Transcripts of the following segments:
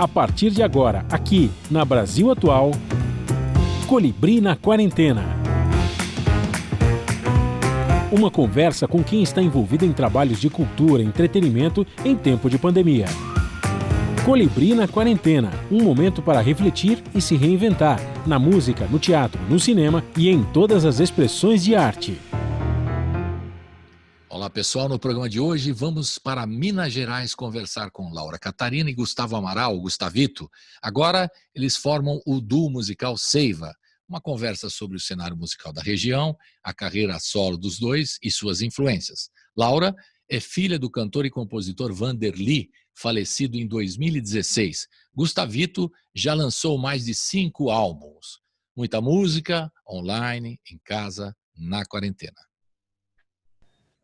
A partir de agora, aqui na Brasil Atual, Colibri na Quarentena. Uma conversa com quem está envolvido em trabalhos de cultura e entretenimento em tempo de pandemia. Colibri na Quarentena, um momento para refletir e se reinventar, na música, no teatro, no cinema e em todas as expressões de arte. Olá pessoal, no programa de hoje vamos para Minas Gerais conversar com Laura Catarina e Gustavo Amaral, Gustavito. Agora eles formam o duo musical Seiva, uma conversa sobre o cenário musical da região, a carreira solo dos dois e suas influências. Laura é filha do cantor e compositor Vanderly, falecido em 2016. Gustavito já lançou mais de 5 álbuns. Muita música, online, em casa, na quarentena.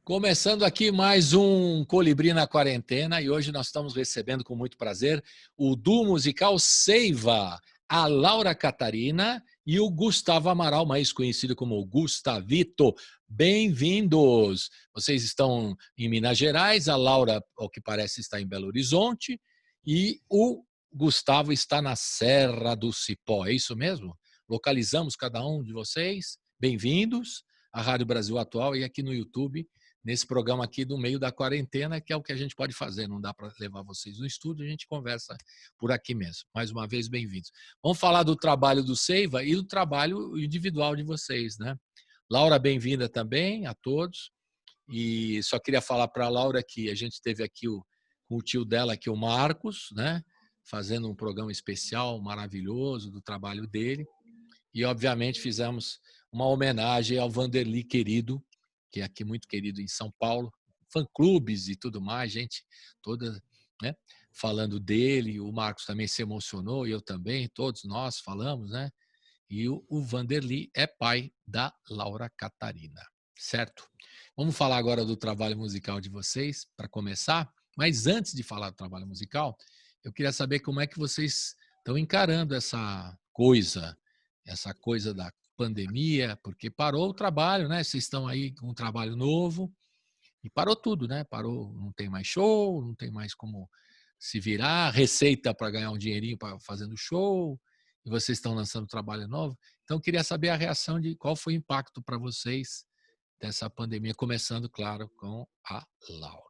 Começando aqui mais um Colibri na Quarentena e hoje nós estamos recebendo com muito prazer o duo musical Seiva, a Laura Catarina e o Gustavo Amaral, mais conhecido como Gustavito. Bem-vindos! Vocês estão em Minas Gerais, a Laura, ao que parece, está em Belo Horizonte e o Gustavo está na Serra do Cipó, é isso mesmo? Localizamos cada um de vocês. Bem-vindos à Rádio Brasil Atual e aqui no YouTube, nesse programa aqui do meio da quarentena, que é o que a gente pode fazer, não dá para levar vocês no estúdio, a gente conversa por aqui mesmo. Mais uma vez, bem-vindos. Vamos falar do trabalho do Seiva e do trabalho individual de vocês, né? Laura, bem-vinda também a todos. E só queria falar para a Laura que a gente teve aqui com o tio dela, aqui o Marcos, né? Fazendo um programa especial maravilhoso do trabalho dele. E, obviamente, fizemos uma homenagem ao Vanderly querido, que é aqui muito querido em São Paulo, fã-clubes e tudo mais, gente toda, né, falando dele. O Marcos também se emocionou, e eu também, todos nós falamos, né? E o Vanderly é pai da Laura Catarina, certo? Vamos falar agora do trabalho musical de vocês, para começar. Mas antes de falar do trabalho musical, eu queria saber como é que vocês estão encarando essa coisa da pandemia, porque parou o trabalho, né? Vocês estão aí com um trabalho novo e parou tudo, né? Parou, não tem mais show, não tem mais como se virar, receita para ganhar um dinheirinho para fazendo show, e vocês estão lançando trabalho novo. Então, eu queria saber a reação de qual foi o impacto para vocês dessa pandemia, começando, claro, com a Laura.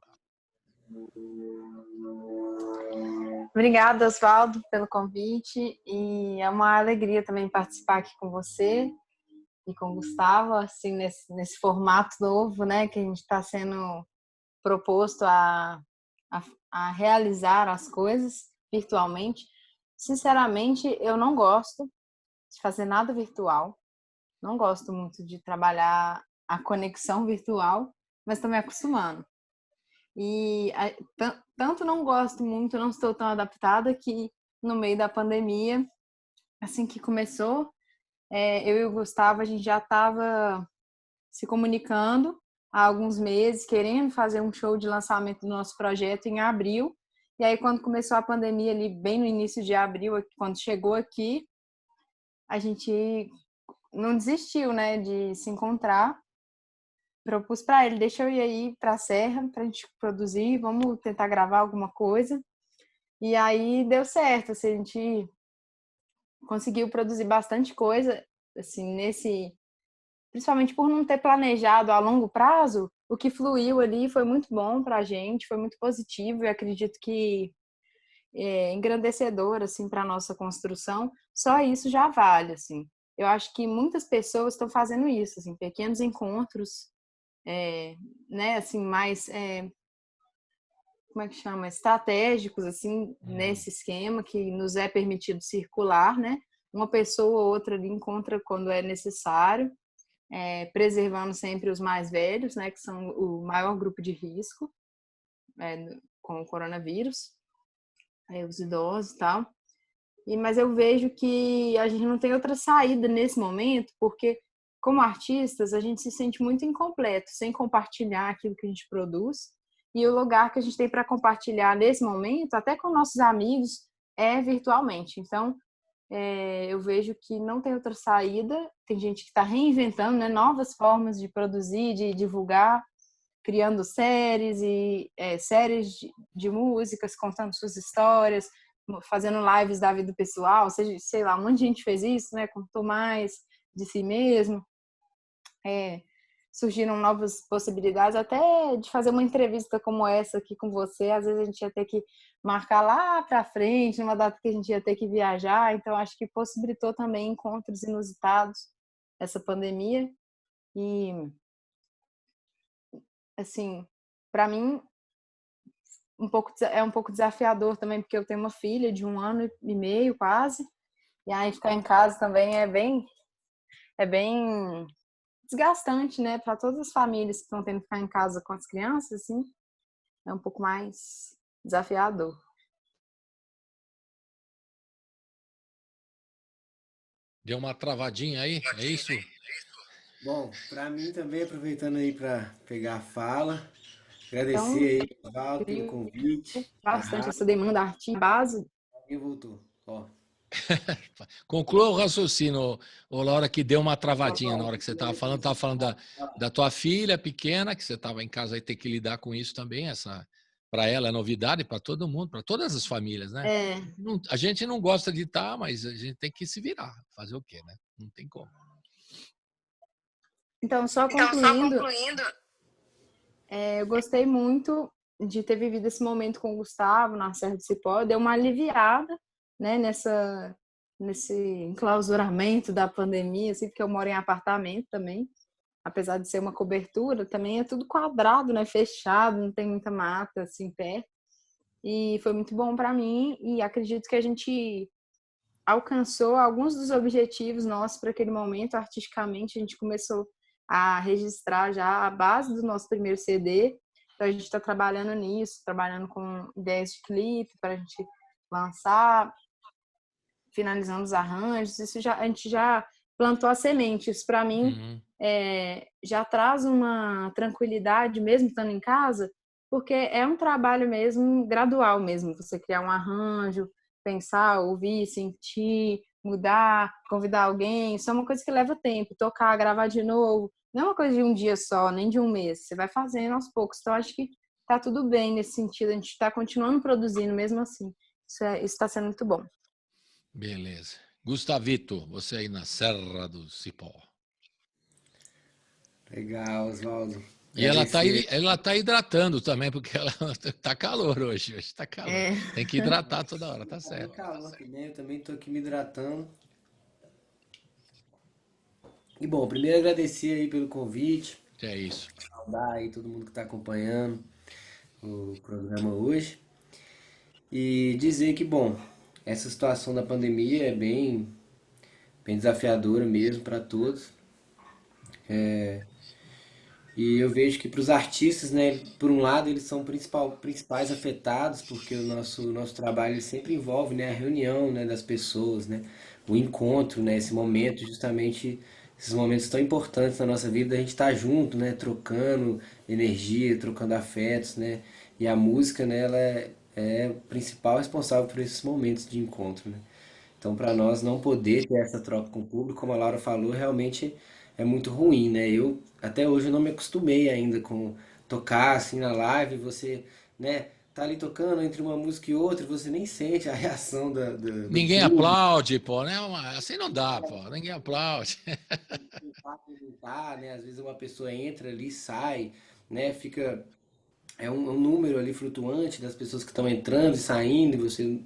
Obrigada, Osvaldo, pelo convite, e é uma alegria também participar aqui com você e com o Gustavo, assim, nesse formato novo, né, que a gente está sendo proposto a realizar as coisas virtualmente. Sinceramente, eu não gosto de fazer nada virtual, não gosto muito de trabalhar a conexão virtual, mas estou me acostumando. E tanto não gosto muito, não estou tão adaptada que no meio da pandemia, assim que começou, eu e o Gustavo, a gente já estava se comunicando há alguns meses, querendo fazer um show de lançamento do nosso projeto em abril. E aí, quando começou a pandemia, ali bem no início de abril, quando chegou aqui, a gente não desistiu, né, de se encontrar. Propus para ele, deixa eu ir aí para a Serra para a gente produzir, vamos tentar gravar alguma coisa. E aí deu certo, assim, a gente conseguiu produzir bastante coisa, assim, principalmente por não ter planejado a longo prazo. O que fluiu ali foi muito bom para a gente, foi muito positivo e acredito que engrandecedor, assim, para a nossa construção. Só isso já vale, assim. Eu acho que muitas pessoas estão fazendo isso, assim, pequenos encontros, né, assim, mais, como é que chama? Estratégicos, assim, nesse esquema que nos é permitido circular, né? Uma pessoa ou outra ali encontra quando é necessário, preservando sempre os mais velhos, né, que são o maior grupo de risco com o coronavírus, os idosos e tal. Mas eu vejo que a gente não tem outra saída nesse momento, porque como artistas, a gente se sente muito incompleto, sem compartilhar aquilo que a gente produz. E o lugar que a gente tem para compartilhar nesse momento, até com nossos amigos, é virtualmente. Então, eu vejo que não tem outra saída. Tem gente que está reinventando, né, novas formas de produzir, de divulgar, criando séries e séries de músicas, contando suas histórias, fazendo lives da vida pessoal, seja, sei lá, um monte de gente fez isso, né? Contou mais de si mesmo. Surgiram novas possibilidades, até de fazer uma entrevista como essa aqui com você. Às vezes a gente ia ter que marcar lá para frente, numa data que a gente ia ter que viajar. Então, acho que possibilitou também encontros inusitados essa pandemia. E, assim, para mim, é um pouco desafiador também, porque eu tenho uma filha de 1 ano e meio quase. E aí ficar em casa também é bem desgastante, né? Para todas as famílias que estão tendo que ficar em casa com as crianças, assim, é um pouco mais desafiador. Deu uma travadinha aí, é isso? Bom, para mim também, aproveitando aí para pegar a fala, Então, agradecer aí, Val, pelo convite da bastante essa rádio. demanda artística base. Quem voltou? Ó, Conclua o raciocínio, ô Laura, que deu uma travadinha na hora que você estava falando da tua filha pequena, que você estava em casa e ter que lidar com isso também, para ela é novidade, para todo mundo, para todas as famílias, né? A gente não gosta de estar, mas a gente tem que se virar, fazer o quê, né? Não tem como. Então, só concluindo, eu gostei muito de ter vivido esse momento com o Gustavo na Serra do Cipó. Deu uma aliviada, né, nesse enclausuramento da pandemia, assim, porque eu moro em apartamento também. Apesar de ser uma cobertura, também é tudo quadrado, né, fechado, não tem muita mata assim perto. E foi muito bom para mim e acredito que a gente alcançou alguns dos objetivos nossos para aquele momento. Artisticamente, a gente começou a registrar já a base do nosso primeiro CD. Então, a gente está trabalhando nisso, trabalhando com ideias de clipe para a gente lançar, finalizando os arranjos. A gente já plantou as sementes. Para mim, já traz uma tranquilidade, mesmo estando em casa, porque é um trabalho mesmo gradual mesmo. Você criar um arranjo, pensar, ouvir, sentir, mudar, convidar alguém, isso é uma coisa que leva tempo. Tocar, gravar de novo, não é uma coisa de um dia só, nem de um mês. Você vai fazendo aos poucos. Então, acho que tá tudo bem nesse sentido. A gente está continuando produzindo mesmo assim. Isso está sendo muito bom. Beleza. Gustavito, você aí na Serra do Cipó. legal, Oswaldo. E ela tá hidratando também, porque ela tá calor hoje. Hoje tá calor. Tem que hidratar toda hora, tá certo. Tá calor aqui dentro, também tô aqui me hidratando. E bom, primeiro agradecer aí pelo convite, É isso. saudar aí todo mundo que está acompanhando o programa hoje. E dizer que, bom, essa situação da pandemia é bem desafiadora mesmo para todos. E eu vejo que para os artistas, né, por um lado, eles são principais afetados, porque o nosso trabalho ele sempre envolve, né, a reunião, né, das pessoas, né, o encontro, né, esse momento, justamente esses momentos tão importantes na nossa vida, a gente estar junto, né, trocando energia, trocando afetos, né, e a música, né, ela é o principal responsável por esses momentos de encontro, né. Então, para nós não poder ter essa troca com o público, como a Laura falou, realmente é muito ruim, né? Eu até hoje eu não me acostumei ainda com tocar assim na live, você, né, tá ali tocando entre uma música e outra, você nem sente a reação do Ninguém público, aplaude, pô, né? Assim não dá, pô. Ninguém aplaude. o impacto não tá, né? Às vezes uma pessoa entra ali, sai, né? Fica um número ali flutuante das pessoas que estão entrando e saindo, e você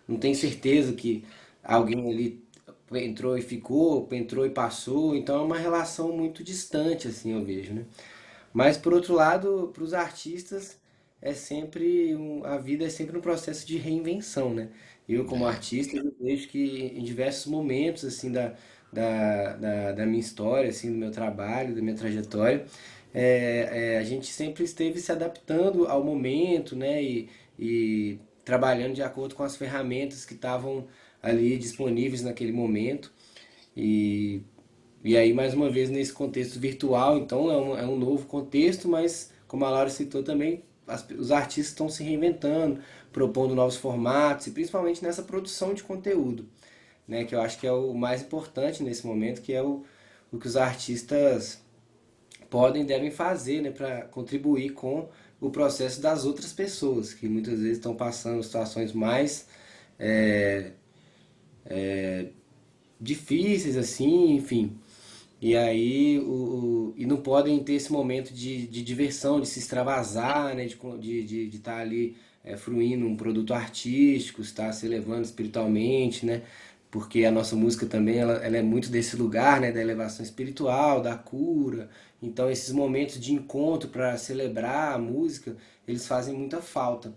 não tem certeza que alguém ali entrou e ficou, entrou e passou, então é uma relação muito distante, assim, eu vejo, né? Mas por outro lado, para os artistas a vida é sempre um processo de reinvenção, né? Eu como artista eu vejo que em diversos momentos assim da minha história, assim, do meu trabalho, da minha trajetória, a gente sempre esteve se adaptando ao momento, né? E trabalhando de acordo com as ferramentas que estavam ali disponíveis naquele momento. E e aí, mais uma vez, nesse contexto virtual, então é um novo contexto, mas como a Laura citou também, os artistas estão se reinventando, propondo novos formatos, e principalmente nessa produção de conteúdo, né, que eu acho que é o mais importante nesse momento, que é o que os artistas podem e devem fazer, né, para contribuir com o processo das outras pessoas, que muitas vezes estão passando situações mais difíceis, assim, enfim. E aí e não podem ter esse momento de diversão, de se extravasar, né? De estar ali fruindo um produto artístico, estar se elevando espiritualmente, né? Porque a nossa música também ela é muito desse lugar, né? Da elevação espiritual, da cura. Então esses momentos de encontro para celebrar a música, eles fazem muita falta.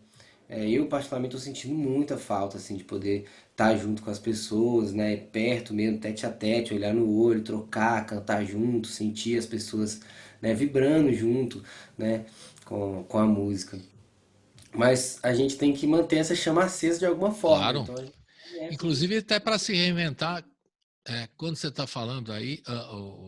Eu particularmente estou sentindo muita falta assim de poder estar junto com as pessoas, né, perto mesmo, tete a tete, olhar no olho, trocar, cantar junto, sentir as pessoas, né, vibrando junto, né, com a música. Mas a gente tem que manter essa chama acesa de alguma forma, Claro. então a gente conhece os... Inclusive, até para se reinventar, quando você está falando aí,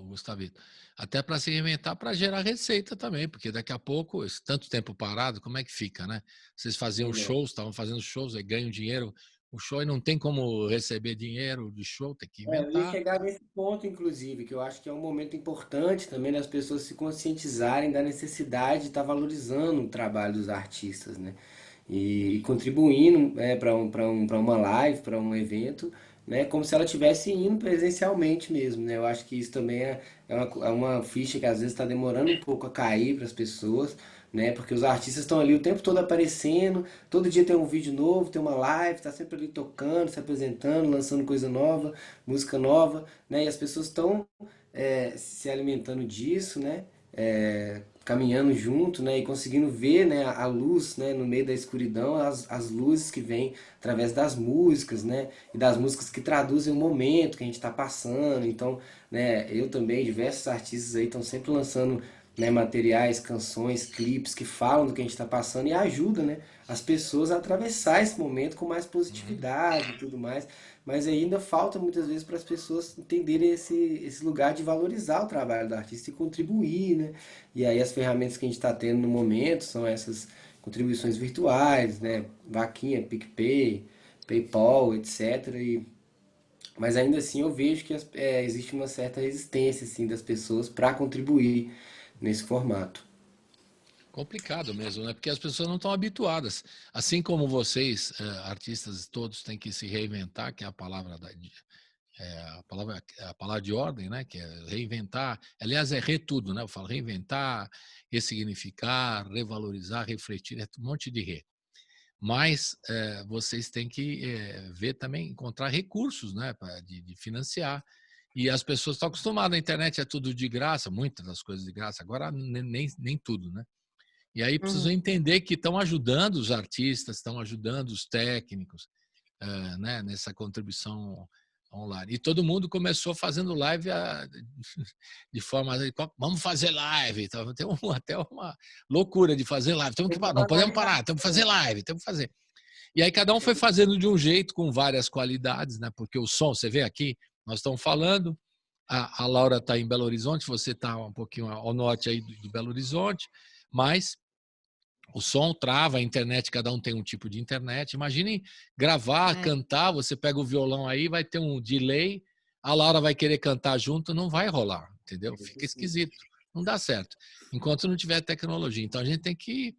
Gustavito, até para se reinventar, para gerar receita também, porque daqui a pouco, tanto tempo parado, como é que fica, né? Vocês faziam Pois é. shows, estavam fazendo shows, aí ganham dinheiro, o show e não tem como receber dinheiro de show, tem que Eu ia inventar. chegar nesse ponto, inclusive, que eu acho que é um momento importante também das pessoas se conscientizarem da necessidade de estar valorizando o trabalho dos artistas, né? E contribuindo para uma live, para um evento, né? Como se ela estivesse indo presencialmente mesmo, né? Eu acho que isso também é uma ficha que às vezes está demorando um pouco a cair para as pessoas, né? Porque os artistas estão ali o tempo todo aparecendo, todo dia tem um vídeo novo, tem uma live, tá sempre ali tocando, se apresentando, lançando coisa nova, música nova, né? E as pessoas estão se alimentando disso, né? Caminhando junto, né? E conseguindo ver, né? A luz, né? No meio da escuridão, as luzes que vêm através das músicas, né? E das músicas que traduzem o momento que a gente está passando. Então, né? Eu também, diversos artistas aí estão sempre lançando, né, materiais, canções, clipes que falam do que a gente está passando e ajuda, né, as pessoas a atravessar esse momento com mais Uhum. positividade e tudo mais. Mas ainda falta muitas vezes para as pessoas entenderem esse lugar de valorizar o trabalho do artista e contribuir, né? E aí as ferramentas que a gente está tendo no momento são essas contribuições virtuais, né? Vaquinha, PicPay, PayPal, etc. Mas ainda assim eu vejo que existe uma certa resistência assim, das pessoas para contribuir nesse formato. Complicado mesmo, né? Porque as pessoas não estão habituadas. Assim como vocês, artistas todos, têm que se reinventar, que é a palavra a palavra de ordem, né? Que é reinventar. Aliás, é tudo, né? Eu falo reinventar, ressignificar, revalorizar, refletir, é um monte de re. Mas vocês têm que ver também, encontrar recursos, né? De financiar. E as pessoas estão acostumadas, a internet é tudo de graça, muitas das coisas de graça, agora nem tudo, né? E aí precisam Uhum. entender que estão ajudando os artistas, estão ajudando os técnicos, né, nessa contribuição online. E todo mundo começou fazendo live de forma. Vamos fazer live. Tem até uma loucura de fazer live. Não podemos parar, temos que fazer live, temos que fazer. E aí cada um foi fazendo de um jeito, com várias qualidades, né? Porque o som, você vê aqui, nós estamos falando, a Laura está em Belo Horizonte, você está um pouquinho ao norte aí de Belo Horizonte, mas o som trava, a internet, cada um tem um tipo de internet. Imaginem gravar, É, cantar, você pega o violão aí, vai ter um delay, a Laura vai querer cantar junto, não vai rolar, entendeu? Fica esquisito, não dá certo, enquanto não tiver tecnologia. Então a gente tem que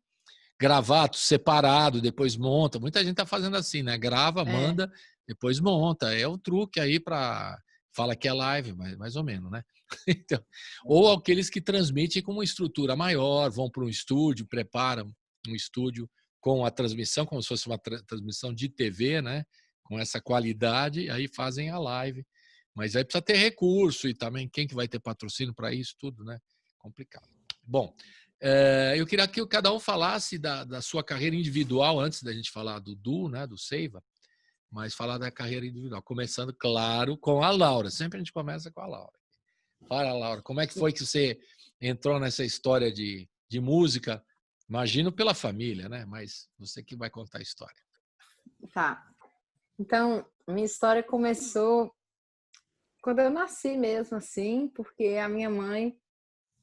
gravar separado, depois monta. Muita gente está fazendo assim, né? Grava, é, manda, depois monta. É o truque aí para... Fala que é live, mais ou menos, né? Então, ou aqueles que transmitem com uma estrutura maior, vão para um estúdio, preparam um estúdio com a transmissão, como se fosse uma transmissão de TV, né? Com essa qualidade, aí fazem a live. Mas aí precisa ter recurso e também quem que vai ter patrocínio para isso tudo, né? Complicado. Bom, eu queria que cada um falasse da sua carreira individual, antes da gente falar do Du, né, do Seiva, mas falar da carreira individual, começando, claro, com a Laura. Sempre a gente começa com a Laura. Fala, Laura, como é que foi que você entrou nessa história de música? Imagino pela família, né? Mas você que vai contar a história. tá. Então, minha história começou quando eu nasci mesmo, assim, porque a minha mãe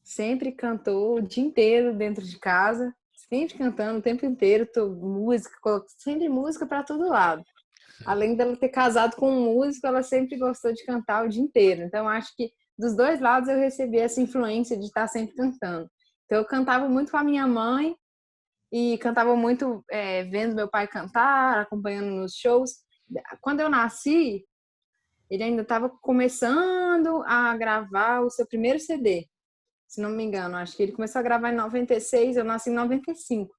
sempre cantou o dia inteiro dentro de casa, sempre cantando o tempo inteiro, música, sempre música para todo lado. Além dela ter casado com um músico, ela sempre gostou de cantar o dia inteiro. Então, acho que dos dois lados eu recebi essa influência de estar sempre cantando. Então, eu cantava muito com a minha mãe e cantava muito vendo meu pai cantar, acompanhando nos shows. quando eu nasci, ele ainda estava começando a gravar o seu primeiro CD, se não me engano. Acho que ele começou a gravar em 96, eu nasci em 95.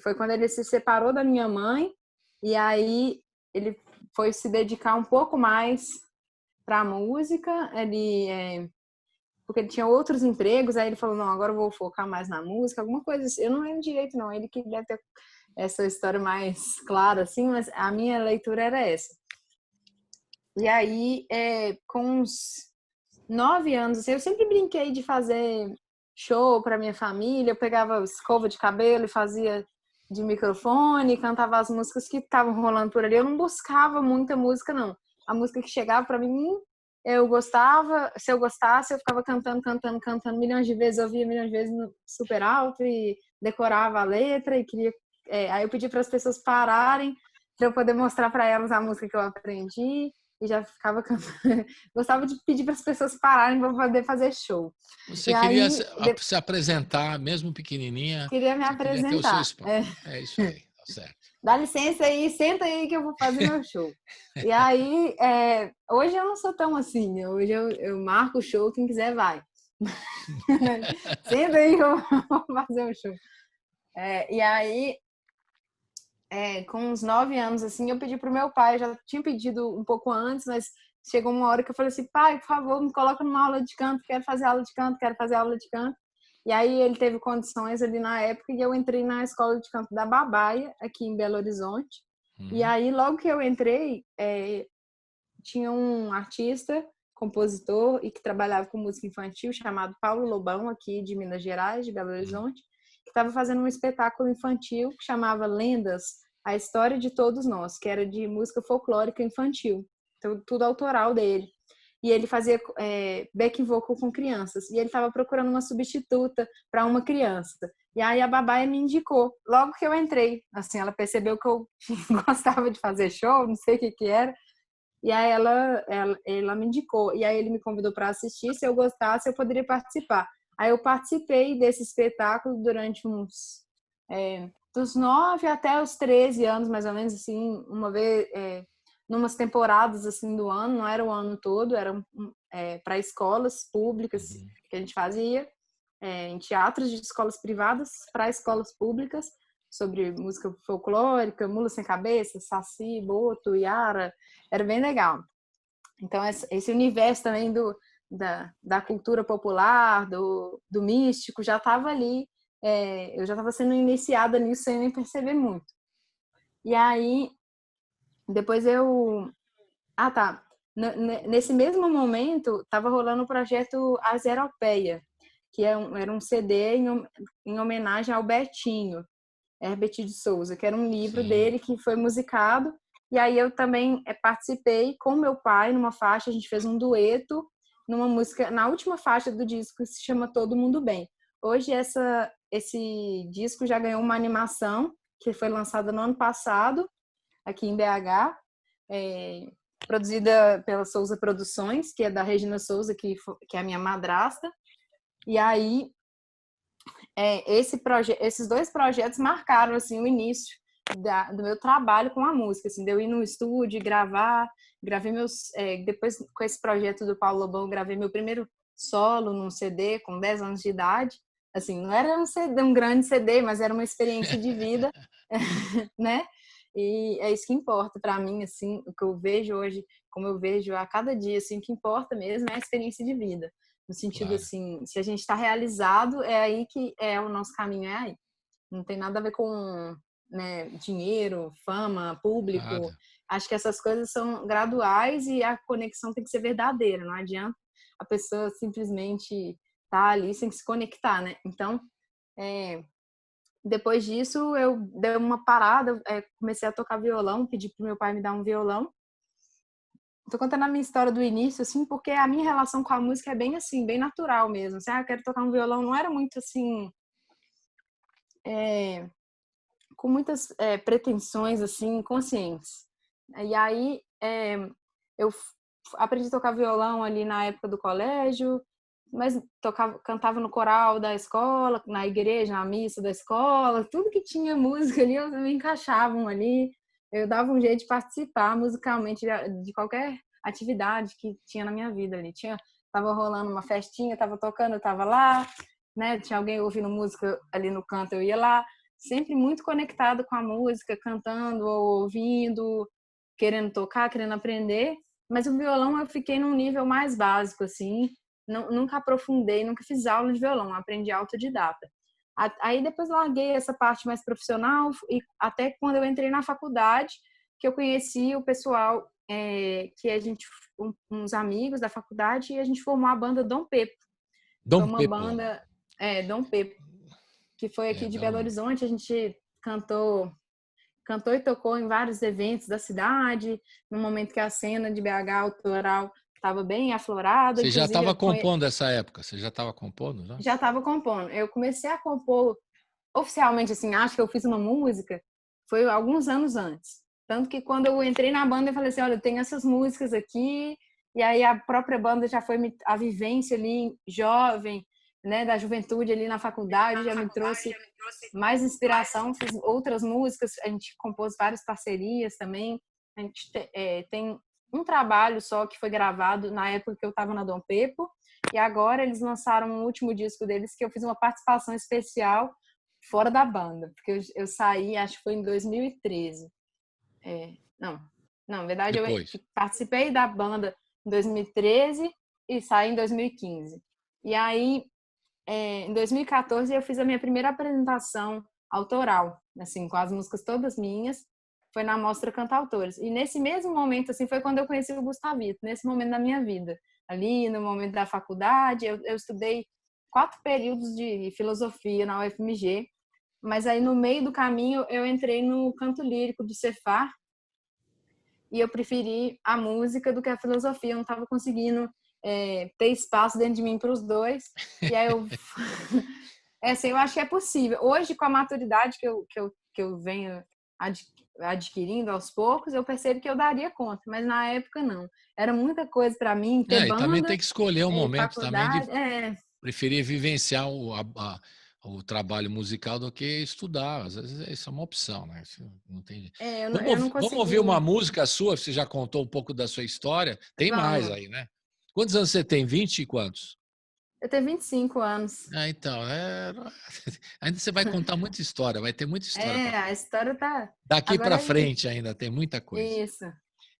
Foi quando ele se separou da minha mãe, e aí ele foi se dedicar um pouco mais para a música. Porque ele tinha outros empregos, aí ele falou, não, agora eu vou focar mais na música, alguma coisa assim. Eu não lembro direito, não. Ele que deve ter essa história mais clara, assim, mas a minha leitura era essa. E aí, com uns 9 anos, assim, eu sempre brinquei de fazer show para minha família. Eu pegava escova de cabelo e fazia de microfone, cantava as músicas que estavam rolando por ali. Eu não buscava muita música, não. A música que chegava para mim, eu gostava. Se eu gostasse, eu ficava cantando milhões de vezes. Eu ouvia milhões de vezes super alto e decorava a letra e queria. Aí eu pedi para as pessoas pararem para eu poder mostrar para elas a música que eu aprendi. E já ficava cantando. Gostava de pedir para as pessoas pararem para poder fazer show. Você E queria aí, se apresentar, mesmo pequenininha, queria me você queria ter o seu apresentar. espaço. É isso aí, tá certo. Dá licença aí, senta aí que eu vou fazer meu show. E aí, hoje eu não sou tão assim. Hoje eu marco o show, quem quiser vai. Senta aí que eu vou fazer o show. E aí, com uns 9 anos, assim, eu pedi pro meu pai. Eu já tinha pedido um pouco antes, mas chegou uma hora que eu falei assim, pai, por favor, me coloca numa aula de canto, quero fazer aula de canto, quero fazer aula de canto. E aí ele teve condições ali na época e eu entrei na escola de canto da Babaia, aqui em Belo Horizonte. E aí, logo que eu entrei, tinha um artista, compositor e que trabalhava com música infantil chamado Paulo Lobão, aqui de Minas Gerais, de Belo Horizonte, que estava fazendo um espetáculo infantil que chamava Lendas, a História de Todos Nós, que era de música folclórica infantil. Então, tudo autoral dele. E ele fazia back vocal com crianças. E ele estava procurando uma substituta para uma criança. E aí a Babaia me indicou. Logo que eu entrei, assim, ela percebeu que eu gostava de fazer show, não sei o que era. E aí ela me indicou. E aí ele me convidou para assistir. Se eu gostasse, eu poderia participar. Aí eu participei desse espetáculo durante dos 9 até os 13 anos, mais ou menos, assim, uma vez, numas temporadas assim do ano, não era o ano todo, era para escolas públicas que a gente fazia, em teatros de escolas privadas para escolas públicas, sobre música folclórica, Mula Sem Cabeça, Saci, Boto, Yara, era bem legal. Então esse universo também da cultura popular, do místico, já estava ali, eu já estava sendo iniciada nisso sem nem perceber muito. E aí, depois nesse mesmo momento, estava rolando o projeto Azeropeia, que era um CD em homenagem ao Betinho, Herbert de Souza, que era um livro dele que foi musicado. E aí eu também participei com meu pai numa faixa, a gente fez um dueto numa música, na última faixa do disco, que se chama Todo Mundo Bem. Hoje esse disco já ganhou uma animação, que foi lançada no ano passado, aqui em BH, produzida pela Souza Produções, que é da Regina Souza, que é a minha madrasta. E aí esses 2 projetos marcaram assim o início do meu trabalho com a música, assim, de eu ir no estúdio gravei depois com esse projeto do Paulo Lobão, gravei meu primeiro solo num CD com 10 anos de idade. Assim, não era um grande CD, mas era uma experiência de vida, né? E é isso que importa para mim, assim, o que eu vejo hoje, como eu vejo a cada dia, assim, o que importa mesmo é a experiência de vida. No sentido, Claro. assim, se a gente está realizado, é aí que o nosso caminho, é aí. Não tem nada a ver com, né, dinheiro, fama, público. Nada. Acho que essas coisas são graduais e a conexão tem que ser verdadeira. Não adianta a pessoa simplesmente estar ali sem se conectar, né? Então, depois disso, eu dei uma parada, comecei a tocar violão, pedi pro meu pai me dar um violão. Tô contando a minha história do início, assim, porque a minha relação com a música é bem assim, bem natural mesmo. Assim, eu quero tocar um violão, não era muito assim, com muitas pretensões, assim, conscientes. E aí, eu aprendi a tocar violão ali na época do colégio, mas cantava no coral da escola, na igreja, na missa da escola, tudo que tinha música ali, eu me encaixavam ali. eu dava um jeito de participar musicalmente de qualquer atividade que tinha na minha vida ali. Tava rolando uma festinha, tava tocando, eu tava lá, né? Tinha alguém ouvindo música ali no canto, eu ia lá. Sempre muito conectado com a música, cantando ou ouvindo, querendo tocar, querendo aprender. Mas o violão eu fiquei num nível mais básico, assim. Nunca aprofundei, nunca fiz aula de violão, aprendi autodidata. Aí depois larguei essa parte mais profissional e até quando eu entrei na faculdade, que eu conheci o pessoal, que a gente, uns amigos da faculdade, e a gente formou a banda Dom Pepo. Foi Dom uma Pepo. banda, Dom Pepo, que foi aqui de Belo Horizonte. A gente cantou e tocou em vários eventos da cidade, no momento que a cena de BH autoral estava bem aflorada. Você já Inclusive, estava compondo nessa época? Você já estava compondo? Não? Já estava compondo. Eu comecei a compor oficialmente, assim, acho que eu fiz uma música, foi alguns anos antes. Tanto que quando eu entrei na banda, eu falei assim, olha, eu tenho essas músicas aqui, e aí a própria banda já foi a vivência ali, jovem, né, da juventude ali na faculdade, já me trouxe mais inspiração, fiz outras músicas, a gente compôs várias parcerias também, a gente tem um trabalho só que foi gravado na época que eu estava na Dom Pepo, e agora eles lançaram um último disco deles que eu fiz uma participação especial fora da banda, porque eu saí, acho que foi em 2013. Não, na verdade Depois. eu participei da banda em 2013 e saí em 2015. E aí, em 2014, eu fiz a minha primeira apresentação autoral, assim, com as músicas todas minhas, foi na Mostra Cantautores. E nesse mesmo momento, assim, foi quando eu conheci o Gustavito, nesse momento da minha vida. Ali, no momento da faculdade, eu estudei 4 períodos de filosofia na UFMG, mas aí no meio do caminho eu entrei no canto lírico do Cefar e eu preferi a música do que a filosofia. Eu não estava conseguindo ter espaço dentro de mim para os dois. E aí assim, eu acho que é possível. Hoje, com a maturidade que eu venho adquirindo aos poucos, eu percebo que eu daria conta, mas na época não. Era muita coisa para mim, ter E também banda, tem que escolher um momento também de faculdade, preferir vivenciar o trabalho musical do que estudar. Às vezes isso é uma opção, né? Não tem... eu não Vamos ouvir consegui. uma música sua, você já contou um pouco da sua história. Tem mais Vamos. aí, né? Quantos anos você tem? 20 e quantos? Eu tenho 25 anos. Então, ainda você vai contar muita história, vai ter muita história para A contar. história tá. Daqui para Agora frente ainda tem muita coisa. isso.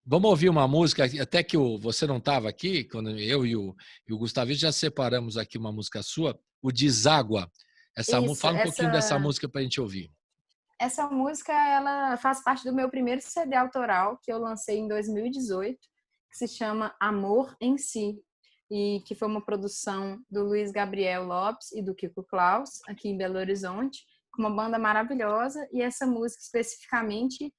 Vamos ouvir uma música, até que você não estava aqui, quando eu e o Gustavito já separamos aqui uma música sua, o Deságua. Isso, Fala um pouquinho dessa música para a gente ouvir. essa música ela faz parte do meu primeiro CD autoral que eu lancei em 2018, que se chama Amor em Si, e que foi uma produção do Luiz Gabriel Lopes e do Kiko Klaus, aqui em Belo Horizonte, com uma banda maravilhosa. E essa música especificamente,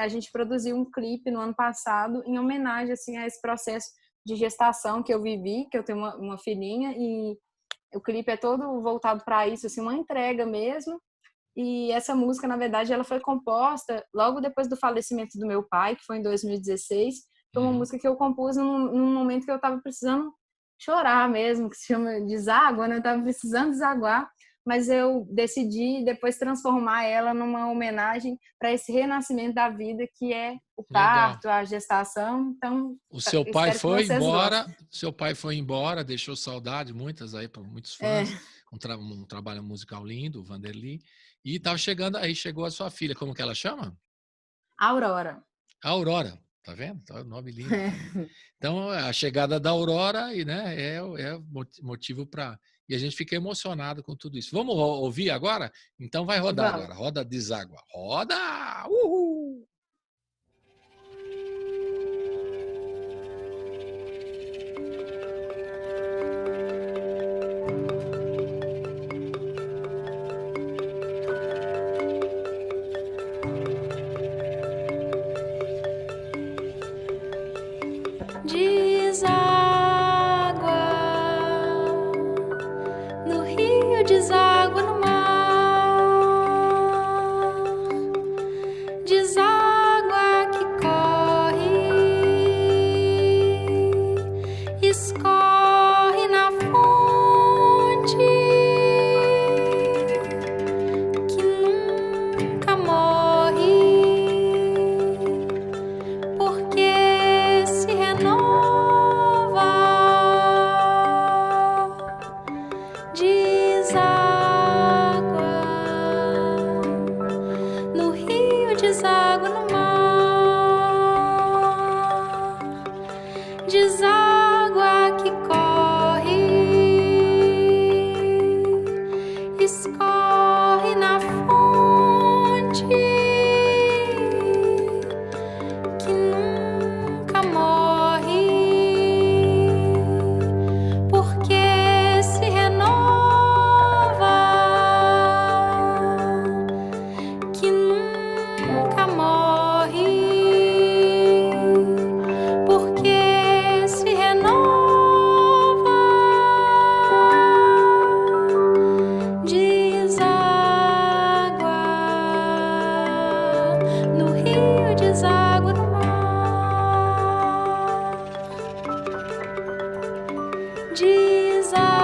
a gente produziu um clipe no ano passado em homenagem assim, a esse processo de gestação que eu vivi, que eu tenho uma filhinha, e o clipe é todo voltado para isso, assim, uma entrega mesmo. E essa música, na verdade, ela foi composta logo depois do falecimento do meu pai, que foi em 2016. Foi uma música que eu compus num momento que eu estava precisando chorar mesmo, que se chama Deságua, né? Eu estava precisando desaguar, mas eu decidi depois transformar ela numa homenagem para esse renascimento da vida, que é o parto, a gestação. Então, o seu pai espero que foi vocês embora, gostem. seu pai foi embora, deixou saudade, muitas aí para muitos fãs. Um trabalho musical lindo, o Vanderly. E estava chegando, aí chegou a sua filha, como que ela chama? Aurora. Aurora, tá vendo? Tá, nome lindo. Então, a chegada da Aurora né, é motivo para... E a gente fica emocionado com tudo isso. Vamos ouvir agora? Então vai rodar Vamos. agora. Roda Deságua. Roda! Uhul! No rio, deságua no mar. deságua no mar, deságua que corre, escorre na fonte que nunca morre, porque se renova, que nunca morre, porque se renova, deságua no rio, deságua no mar, deságua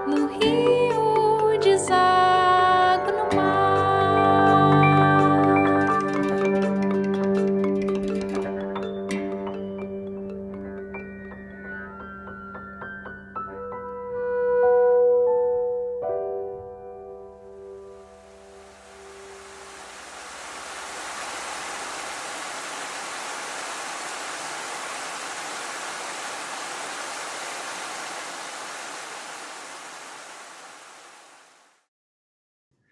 no rio, deságua no mar.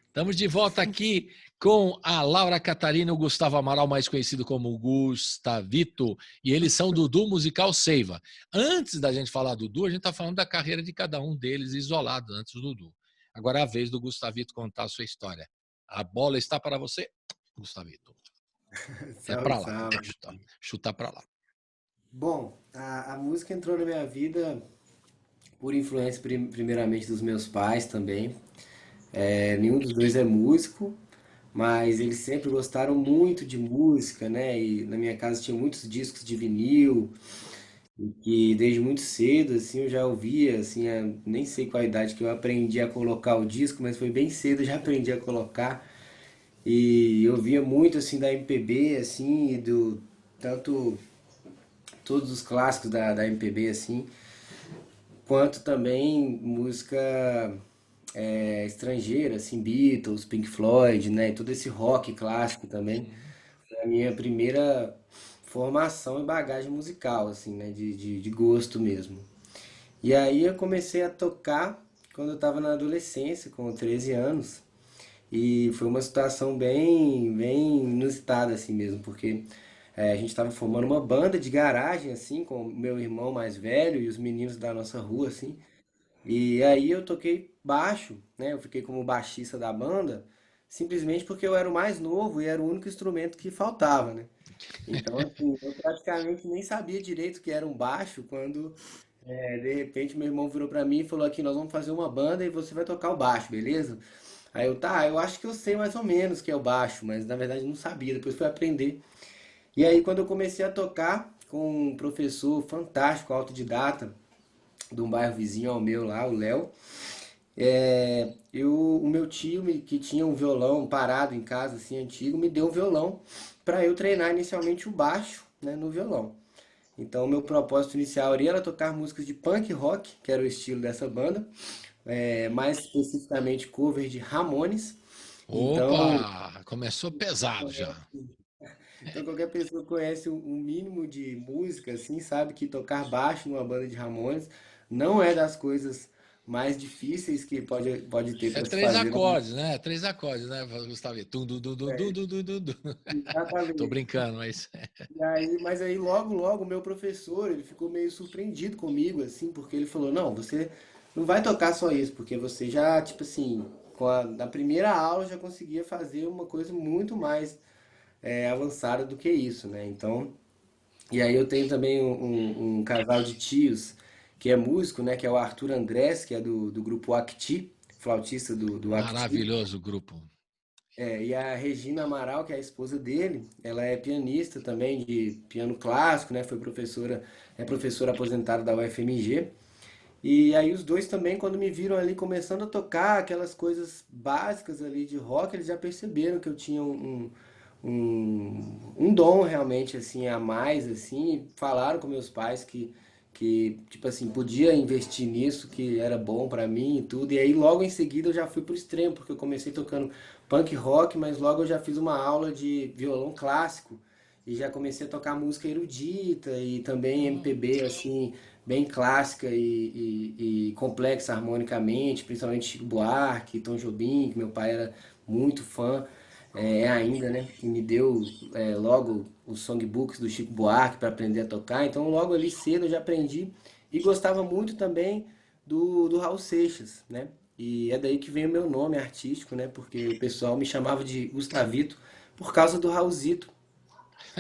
Estamos de volta aqui com a Laura Catarina e o Gustavo Amaral, mais conhecido como Gustavito, e eles são do Duo Musical Seiva. Antes da gente falar do duo, a gente está falando da carreira de cada um deles isolado antes do duo. Agora é a vez do Gustavito contar a sua história. A bola está para você, Gustavito. É Salve, para lá, salve. chutar para lá. Bom, a música entrou na minha vida por influência primeiramente dos meus pais também. Nenhum dos dois é músico, mas eles sempre gostaram muito de música, né? E na minha casa tinha muitos discos de vinil, e que desde muito cedo, assim, eu já ouvia, assim, nem sei qual a idade que eu aprendi a colocar o disco, mas foi bem cedo, eu já aprendi a colocar. E eu via muito, assim, da MPB, assim, e tanto todos os clássicos da MPB, assim, quanto também música estrangeira, assim, Beatles, Pink Floyd, né? E todo esse rock clássico também. Foi a minha primeira formação e bagagem musical, assim, né? De gosto mesmo. E aí eu comecei a tocar quando eu estava na adolescência, com 13 anos. E foi uma situação bem inusitada, assim mesmo, porque a gente estava formando uma banda de garagem, assim, com o meu irmão mais velho e os meninos da nossa rua, assim. E aí eu toquei baixo, né? Eu fiquei como baixista da banda, simplesmente porque eu era o mais novo e era o único instrumento que faltava, né? Então, assim, eu praticamente nem sabia direito o que era um baixo quando, de repente, meu irmão virou pra mim e falou aqui, nós vamos fazer uma banda e você vai tocar o baixo, beleza? Aí eu acho que eu sei mais ou menos o que é o baixo, mas na verdade não sabia, depois fui aprender. E aí quando eu comecei a tocar com um professor fantástico, autodidata, de um bairro vizinho ao meu lá, o Léo, o meu tio, que tinha um violão parado em casa, assim, antigo, me deu um violão para eu treinar inicialmente o baixo, né, no violão. Então, o meu propósito inicial era tocar músicas de punk rock, que era o estilo dessa banda, mais especificamente cover de Ramones. Então, Opa, começou pesado já. então qualquer pessoa que conhece um mínimo de música, assim, sabe que tocar baixo numa banda de Ramones não é das coisas mais difíceis que pode ter É para se três fazer. acordes, né? Três acordes, né, Gustavo? Tum, dum, dum, dum, dum, dum, dum, dum, dum. Tô Exatamente. brincando, mas Mas aí logo o meu professor, ele ficou meio surpreendido comigo, assim, porque ele falou, não, você não vai tocar só isso, porque você já, tipo assim, na primeira aula já conseguia fazer uma coisa muito mais avançada do que isso, né? Então, e aí eu tenho também um casal de tios que é músico, né? Que é o Arthur Andrés, que é do grupo Acti, flautista do Acti. maravilhoso o grupo. E a Regina Amaral, que é a esposa dele, ela é pianista também de piano clássico, né? É professora aposentada da UFMG. E aí os dois também, quando me viram ali começando a tocar aquelas coisas básicas ali de rock, eles já perceberam que eu tinha um dom realmente assim a mais, assim, e falaram com meus pais que, tipo assim, podia investir nisso, que era bom pra mim e tudo. E aí logo em seguida eu já fui pro extremo, porque eu comecei tocando punk rock, mas logo eu já fiz uma aula de violão clássico e já comecei a tocar música erudita e também MPB, assim, bem clássica e complexa harmonicamente, principalmente Chico Buarque, Tom Jobim, que meu pai era muito fã, é ainda, né? E me deu logo os songbooks do Chico Buarque para aprender a tocar. Então, logo ali cedo eu já aprendi e gostava muito também do Raul Seixas, né? E é daí que vem o meu nome artístico, né? Porque o pessoal me chamava de Gustavito por causa do Raulzito,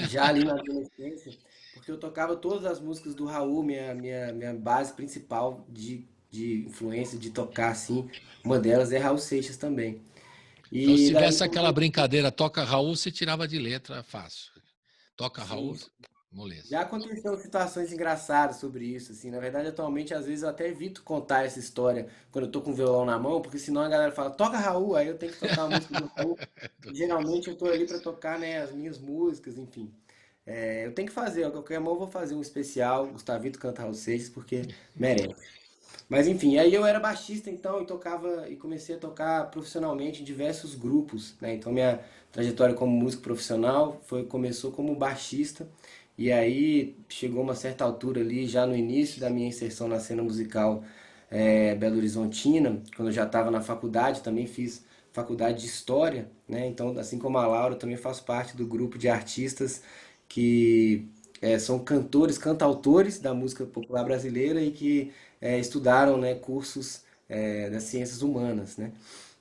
já ali na adolescência, porque eu tocava todas as músicas do Raul, minha base principal de influência, de tocar assim, uma delas é Raul Seixas também. Então, se E daí tivesse aquela brincadeira toca Raul, você tirava de letra fácil. Toca Raul, sim, moleza. já aconteceram situações engraçadas sobre isso, assim. Na verdade, atualmente, às vezes eu até evito contar essa história quando eu tô com o violão na mão, porque senão a galera fala, toca Raul, aí eu tenho que tocar a música do Raul. Geralmente eu tô ali pra tocar, né, as minhas músicas, enfim. Eu tenho que fazer, a qualquer mão eu vou fazer um especial, Gustavito canta Raul Seixas, porque merece. Mas enfim, aí eu era baixista então e tocava e comecei a tocar profissionalmente em diversos grupos, né? Então minha trajetória como músico profissional começou como baixista e aí chegou uma certa altura ali, já no início da minha inserção na cena musical Belo Horizontina, quando eu já estava na faculdade, também fiz faculdade de História, né? Então, assim como a Laura, eu também faço parte do grupo de artistas que são cantores, cantautores da música popular brasileira e que estudaram, né, cursos das ciências humanas, né?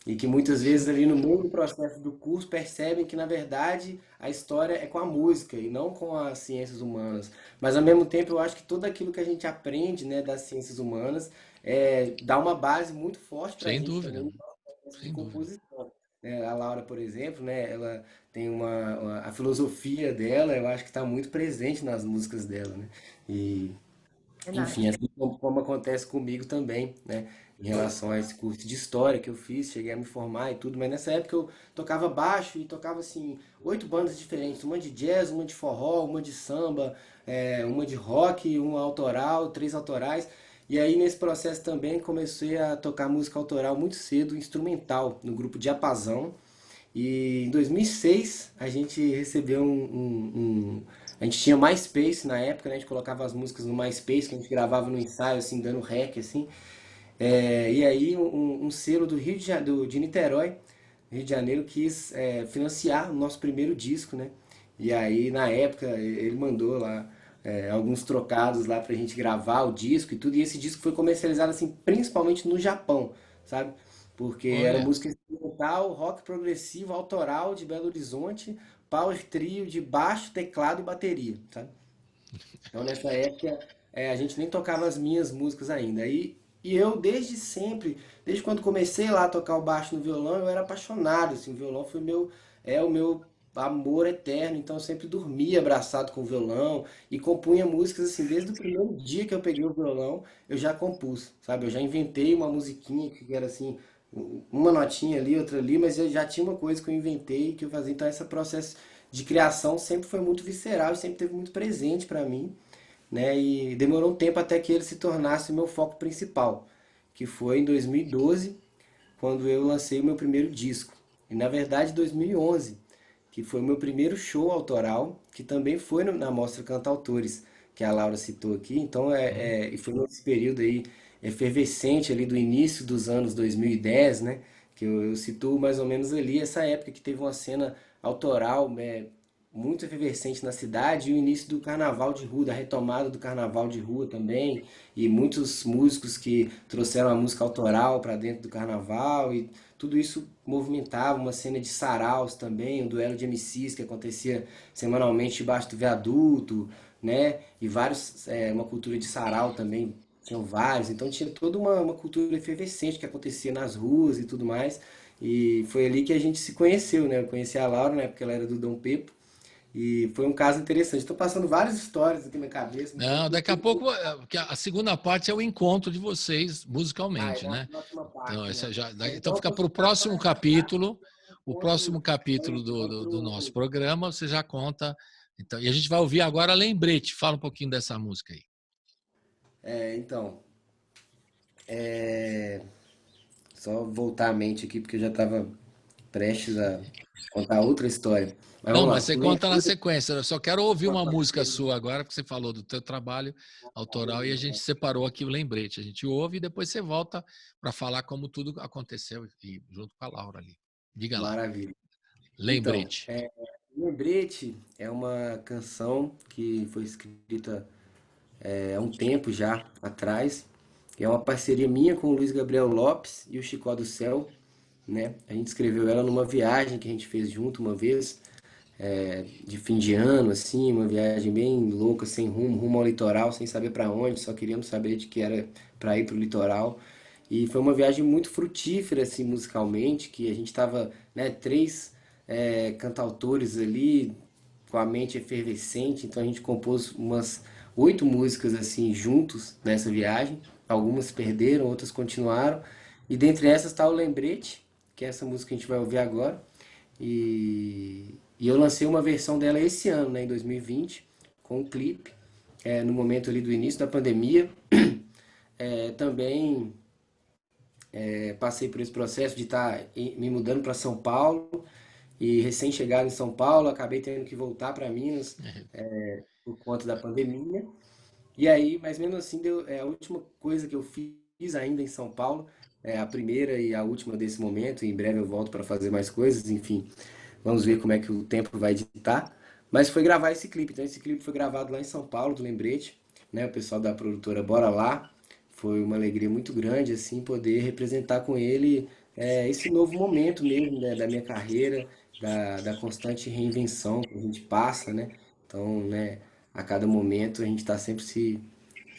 E que muitas vezes ali no meio do processo do curso percebem que na verdade a história é com a música e não com as ciências humanas. Mas ao mesmo tempo eu acho que tudo aquilo que a gente aprende, né, das ciências humanas dá uma base muito forte para a Sem gente dúvida, também no processo de sem dúvida. composição. Né? A Laura, por exemplo, né, ela tem a filosofia dela, eu acho que está muito presente nas músicas dela, né? E Verdade. enfim, assim como acontece comigo também, né? Em relação a esse curso de história que eu fiz, cheguei a me formar e tudo, mas nessa época eu tocava baixo e tocava assim, 8 bandas diferentes, uma de jazz, uma de forró, uma de samba, uma de rock, uma autoral, 3 autorais. E aí nesse processo também comecei a tocar música autoral muito cedo, instrumental, no grupo Diapasão. E em 2006 a gente recebeu a gente tinha MySpace na época, né? A gente colocava as músicas no MySpace, que a gente gravava no ensaio, assim, dando rec, assim. E aí um selo do Rio de, de Niterói, Rio de Janeiro, quis financiar o nosso primeiro disco, né? E aí na época ele mandou lá alguns trocados lá pra gente gravar o disco e tudo. E esse disco foi comercializado assim, principalmente no Japão, sabe? Porque era Olha, música instrumental, rock progressivo, autoral de Belo Horizonte, power trio de baixo, teclado e bateria, sabe? Então nessa época a gente nem tocava as minhas músicas ainda. E eu desde sempre, desde quando comecei lá a tocar o baixo no violão, eu era apaixonado, assim, o violão o meu amor eterno, então eu sempre dormia abraçado com o violão e compunha músicas assim, desde o primeiro dia que eu peguei o violão, eu já compus, sabe? Eu já inventei uma musiquinha que era assim, uma notinha ali, outra ali, mas eu já tinha uma coisa que eu inventei, que eu fazia, então esse processo de criação sempre foi muito visceral, sempre teve muito presente para mim, né? E demorou um tempo até que ele se tornasse o meu foco principal, que foi em 2012, quando eu lancei o meu primeiro disco. E na verdade 2011, que foi o meu primeiro show autoral, que também foi na Mostra Cantautores, que a Laura citou aqui. Então e foi nesse período aí efervescente ali do início dos anos 2010, né? Que eu situo mais ou menos ali essa época que teve uma cena autoral, muito efervescente na cidade e o início do carnaval de rua, da retomada do carnaval de rua também, e muitos músicos que trouxeram a música autoral para dentro do carnaval e tudo isso movimentava uma cena de saraus também, um duelo de MCs que acontecia semanalmente debaixo do viaduto, né? E uma cultura de sarau também, tinham vários, então tinha toda uma cultura efervescente que acontecia nas ruas e tudo mais. E foi ali que a gente se conheceu, né? Eu conheci a Laura, né? Porque ela era do Dom Pepo. E foi um caso interessante. Estou passando várias histórias aqui na cabeça. Não sei não, por daqui a que. pouco, porque a segunda parte é o encontro de vocês Ah, musicalmente, é a né? próxima Então, parte, né? essa já, então Então, fica para o continuação próximo dessa parte, capítulo, o próximo é o capítulo do nosso encontro. programa, você já conta. Então, e a gente vai ouvir agora Lembrete. Fala um pouquinho dessa música aí. Então, só voltar a mente aqui, porque eu já estava prestes a contar outra história. Mas Não, vamos mas lá. você conta na sequência. Eu só quero ouvir uma música sua agora, porque você falou do teu trabalho autoral e a gente separou aqui o lembrete. A gente ouve e depois você volta para falar como tudo aconteceu e junto com a Laura ali. Diga lá. Maravilha. Então, Lembrete. Lembrete é uma canção que foi escrita há um tempo já atrás. É uma parceria minha com o Luiz Gabriel Lopes e o Chicó do Céu, né? A gente escreveu ela numa viagem que a gente fez junto uma vez, de fim de ano, assim, uma viagem bem louca, sem rumo ao litoral, sem saber para onde, só queríamos saber de que era para ir para o litoral. E foi uma viagem muito frutífera, assim, musicalmente, que a gente estava, né, três cantautores ali, com a mente efervescente, então a gente compôs umas 8 músicas, assim, juntos nessa viagem. Algumas perderam, outras continuaram. E dentre essas está o Lembrete, que é essa música que a gente vai ouvir agora. E eu lancei uma versão dela esse ano, né, em 2020, com um clipe, no momento ali do início da pandemia. Também passei por esse processo de estar me mudando para São Paulo e recém-chegado em São Paulo, acabei tendo que voltar para Minas por conta da pandemia. E aí, mas mesmo assim, a última coisa que eu fiz ainda em São Paulo, a primeira e a última desse momento, e em breve eu volto para fazer mais coisas, enfim, vamos ver como é que o tempo vai ditar. Mas foi gravar esse clipe, então esse clipe foi gravado lá em São Paulo, do Lembrete, né? O pessoal da produtora Bora Lá, foi uma alegria muito grande, assim, poder representar com ele esse novo momento mesmo, né, da minha carreira, da constante reinvenção que a gente passa, né? Então, né, a cada momento a gente está sempre se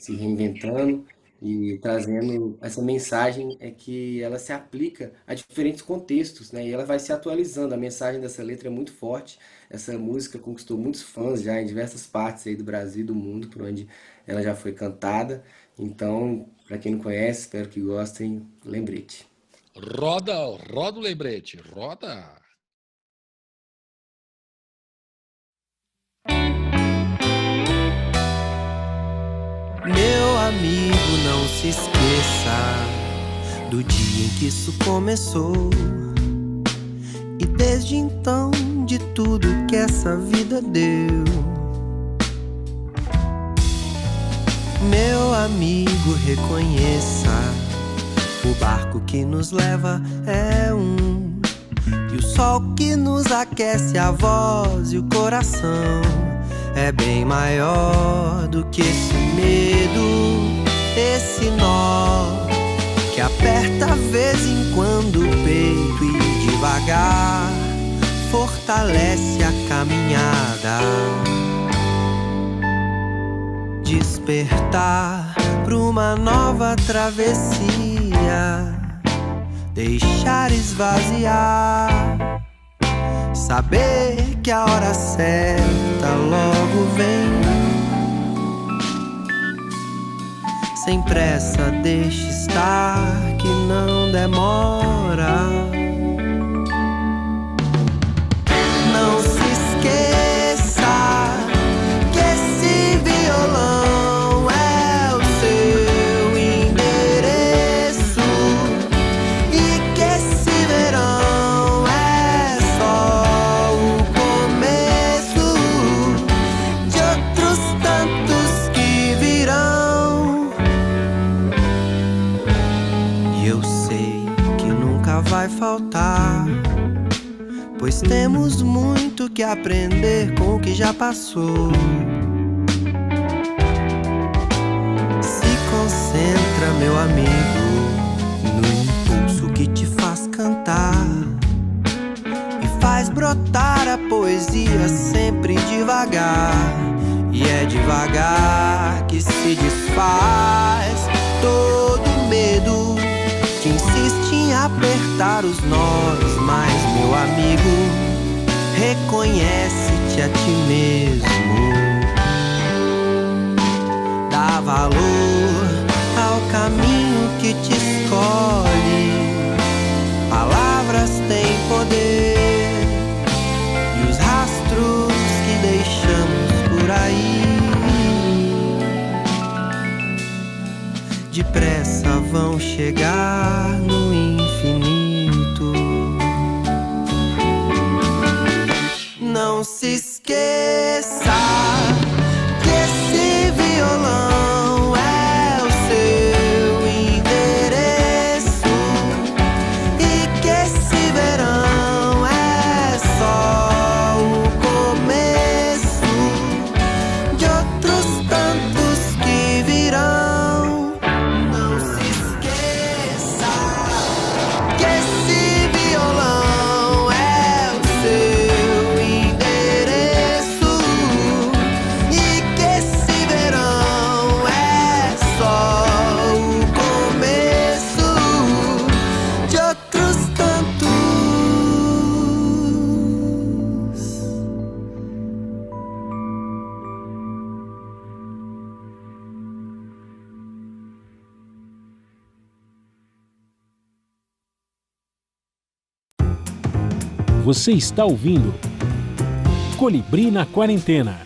reinventando e trazendo essa mensagem que ela se aplica a diferentes contextos, né? E ela vai se atualizando. A mensagem dessa letra é muito forte. Essa música conquistou muitos fãs já em diversas partes aí do Brasil e do mundo, por onde ela já foi cantada. Então, para quem não conhece, espero que gostem. Lembrete. Roda o lembrete. Roda. Meu amigo, não se esqueça do dia em que isso começou. E desde então, de tudo que essa vida deu. Meu amigo, reconheça: o barco que nos leva é um, e o sol que nos aquece a voz e o coração é bem maior do que esse medo, esse nó que aperta vez em quando o peito e devagar fortalece a caminhada. Despertar pra uma nova travessia, deixar esvaziar, saber que a hora certa logo vem. Sem pressa, deixe estar, que não demora. Não se esqueça que esse violão é o seu endereço e que esse verão é só o começo de outros tantos que virão. E eu sei que nunca vai faltar, pois temos muito que aprender com o que já passou. Se concentra, meu amigo, no impulso que te faz cantar e faz brotar a poesia sempre devagar. E é devagar que se desfaz todo medo que insiste em apertar os nós. Mas, meu amigo, reconhece-te a ti mesmo. Dá valor ao caminho que te escolhe. Palavras têm poder e os rastros que deixamos por aí depressa vão chegar no infinito. Não se esqueça que esse violão é o seu endereço e que esse verão é só o começo de outros tantos que virão. Não se esqueça que esse violão é o seu endereço e que esse verão é só o começo de outros tantos. Você está ouvindo Colibri na Quarentena.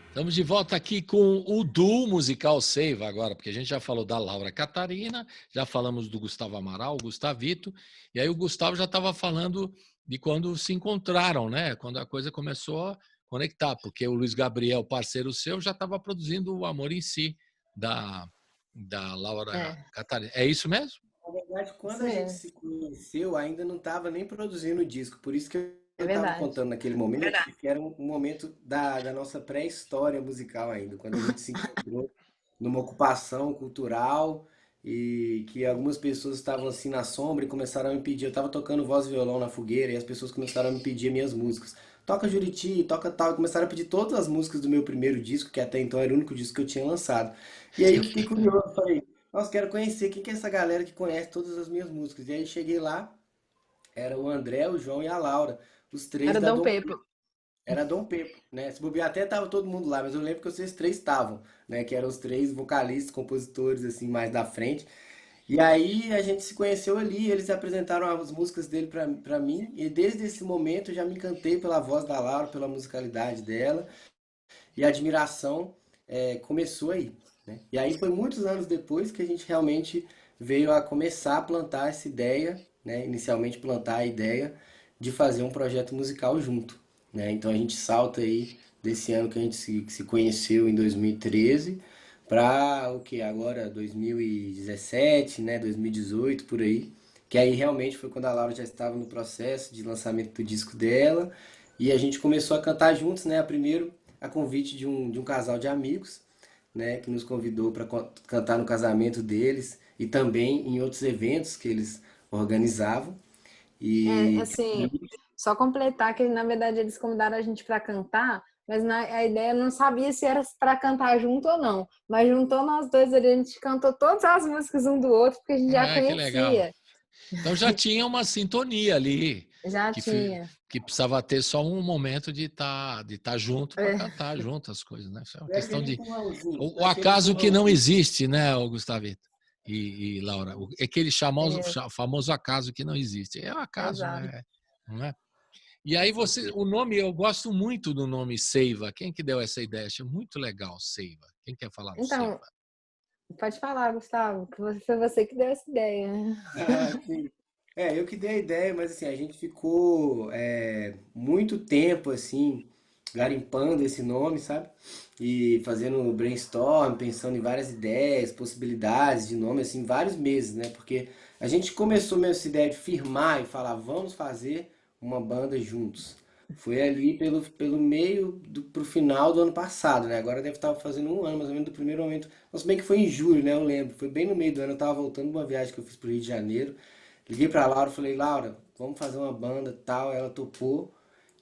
Estamos de volta aqui com o duo musical Seiva agora, porque a gente já falou da Laura Catarina, já falamos do Gustavo Amaral, o Gustavito, e aí o Gustavo já estava falando de quando se encontraram, né? Quando a coisa começou a conectar, porque o Luiz Gabriel, parceiro seu, já estava produzindo o Amor em Si, da Laura É, Catarina. É isso mesmo? Na verdade, quando isso a gente mesmo. se conheceu, ainda não estava nem produzindo o disco. Por isso que É eu estava verdade. contando naquele momento que era um momento da nossa pré-história musical ainda, quando a gente se encontrou numa ocupação cultural e que algumas pessoas estavam assim na sombra e começaram a me pedir. Eu estava tocando voz e violão na fogueira e as pessoas começaram a me pedir minhas músicas. Toca Juriti, toca tal. E começaram a pedir todas as músicas do meu primeiro disco, que até então era o único disco que eu tinha lançado. E aí eu fiquei curioso, falei, nossa, quero conhecer quem que é essa galera que conhece todas as minhas músicas. E aí cheguei lá, era o André, o João e a Laura, os três Era da Dom Dom Pepo. era Dom Pepo, né? Se bobear até tava todo mundo lá, mas eu lembro que vocês três estavam, né? Que eram os três vocalistas, compositores, assim, mais da frente. E aí a gente se conheceu ali, eles apresentaram as músicas dele pra mim, e desde esse momento eu já me encantei pela voz da Laura, pela musicalidade dela, e a admiração começou aí, né? E aí foi muitos anos depois que a gente realmente veio a começar a plantar essa ideia, né? Inicialmente plantar a ideia de fazer um projeto musical junto, né? Então a gente salta aí desse ano que a gente se conheceu em 2013 para o que agora 2017, né? 2018 por aí, que aí realmente foi quando a Laura já estava no processo de lançamento do disco dela e a gente começou a cantar juntos, né? Primeiro a convite de um casal de amigos, né, que nos convidou para cantar no casamento deles e também em outros eventos que eles organizavam. É, E assim, só completar que na verdade eles convidaram a gente para cantar, mas a ideia eu não sabia se era para cantar junto ou não. Mas juntou nós dois ali, a gente cantou todas as músicas um do outro, porque a gente já Ah, que legal. conhecia. Então já tinha uma sintonia ali, Já que, tinha. que precisava ter só um momento de tá junto para É, cantar junto as coisas, né? Isso é uma foi questão aquele de. empurrãozinho, O foi aquele acaso que não empurrãozinho. existe, né, Gustavito e Laura? É aquele é, famoso acaso que não existe. É um acaso, exato. não é? E aí Com você, certeza. o nome, eu gosto muito do nome Seiva. Quem que deu essa ideia? Achei muito legal, Seiva. Quem quer falar do Seiva? Então, pode falar, Gustavo, que foi você que deu essa ideia. Ah, sim. Eu que dei a ideia, mas assim, a gente ficou muito tempo assim, garimpando esse nome, sabe? E fazendo brainstorm, pensando em várias ideias, possibilidades de nome, assim, vários meses, né? Porque a gente começou mesmo essa ideia de firmar e falar, vamos fazer uma banda juntos. Foi ali pelo meio pro final do ano passado, né? Agora deve estar fazendo um ano, mais ou menos, do primeiro momento. Mas bem que foi em julho, né? Eu lembro. Foi bem no meio do ano, eu tava voltando de uma viagem que eu fiz pro Rio de Janeiro. Liguei pra Laura e falei, Laura, vamos fazer uma banda tal. Ela topou.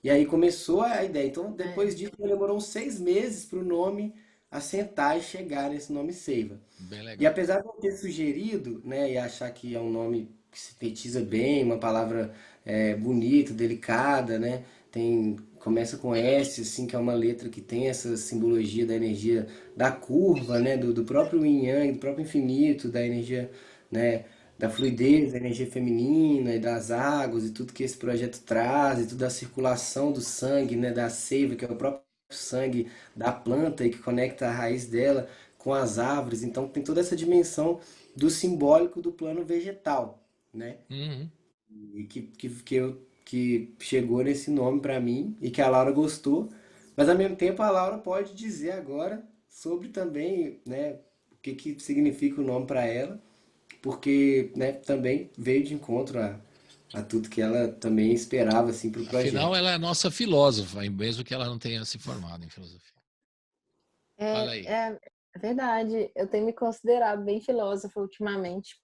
E aí começou a ideia. Então, É, depois disso, demorou uns 6 meses pro nome assentar e chegar nesse nome Seiva. Bem E legal. apesar de eu ter sugerido, né, e achar que é um nome que sintetiza bem, uma palavra bonita, delicada, né, começa com S, assim, que é uma letra que tem essa simbologia da energia da curva, né, do próprio Yin Yang, do próprio infinito, da energia, né, da fluidez, da energia feminina e das águas e tudo que esse projeto traz, e tudo da circulação do sangue, né, da seiva, que é o próprio sangue da planta e que conecta a raiz dela com as árvores, então tem toda essa dimensão do simbólico do plano vegetal, né? Uhum. E que chegou nesse nome para mim e que a Laura gostou, mas ao mesmo tempo a Laura pode dizer agora sobre também, né, o que significa o nome para ela, porque, né, também veio de encontro a tudo que ela também esperava assim para o Afinal, projeto. ela é a nossa filósofa, mesmo que ela não tenha se formado em filosofia. Fala aí. É verdade, eu tenho me considerado bem filósofa ultimamente.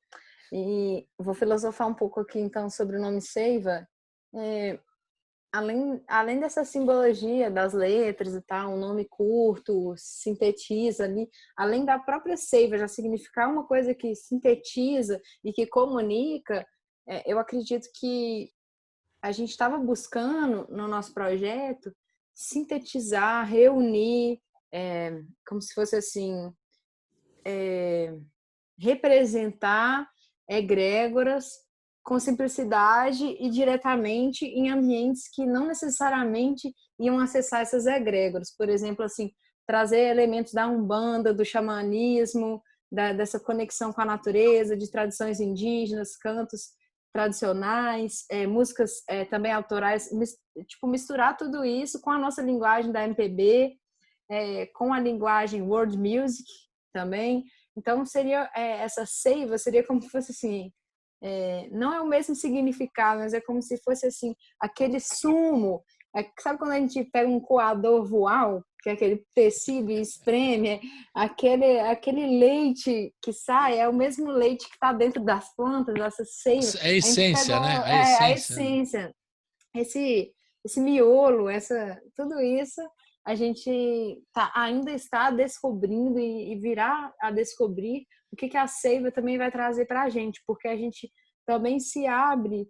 E vou filosofar um pouco aqui então sobre o nome Seiva. É, além dessa simbologia das letras e tal, um nome curto, sintetiza ali, além da própria seiva já significar uma coisa que sintetiza e que comunica, eu acredito que a gente estava buscando no nosso projeto sintetizar, reunir, como se fosse assim, representar egrégoras com simplicidade e diretamente em ambientes que não necessariamente iam acessar essas egrégoras. Por exemplo, assim, trazer elementos da Umbanda, do xamanismo, dessa conexão com a natureza, de tradições indígenas, cantos tradicionais, músicas também autorais, tipo, misturar tudo isso com a nossa linguagem da MPB, com a linguagem world music também. Então, seria essa seiva, seria como se fosse assim, não é o mesmo significado, mas é como se fosse assim, aquele sumo. Sabe quando a gente pega um coador voal, que é aquele tecido e espreme, aquele leite que sai, é o mesmo leite que está dentro das plantas, dessa seiva. É a A gente essência, pegou né? A a essência. essência, esse miolo, tudo isso a gente ainda está descobrindo e virá a descobrir o que a seiva também vai trazer para a gente, porque a gente também se abre,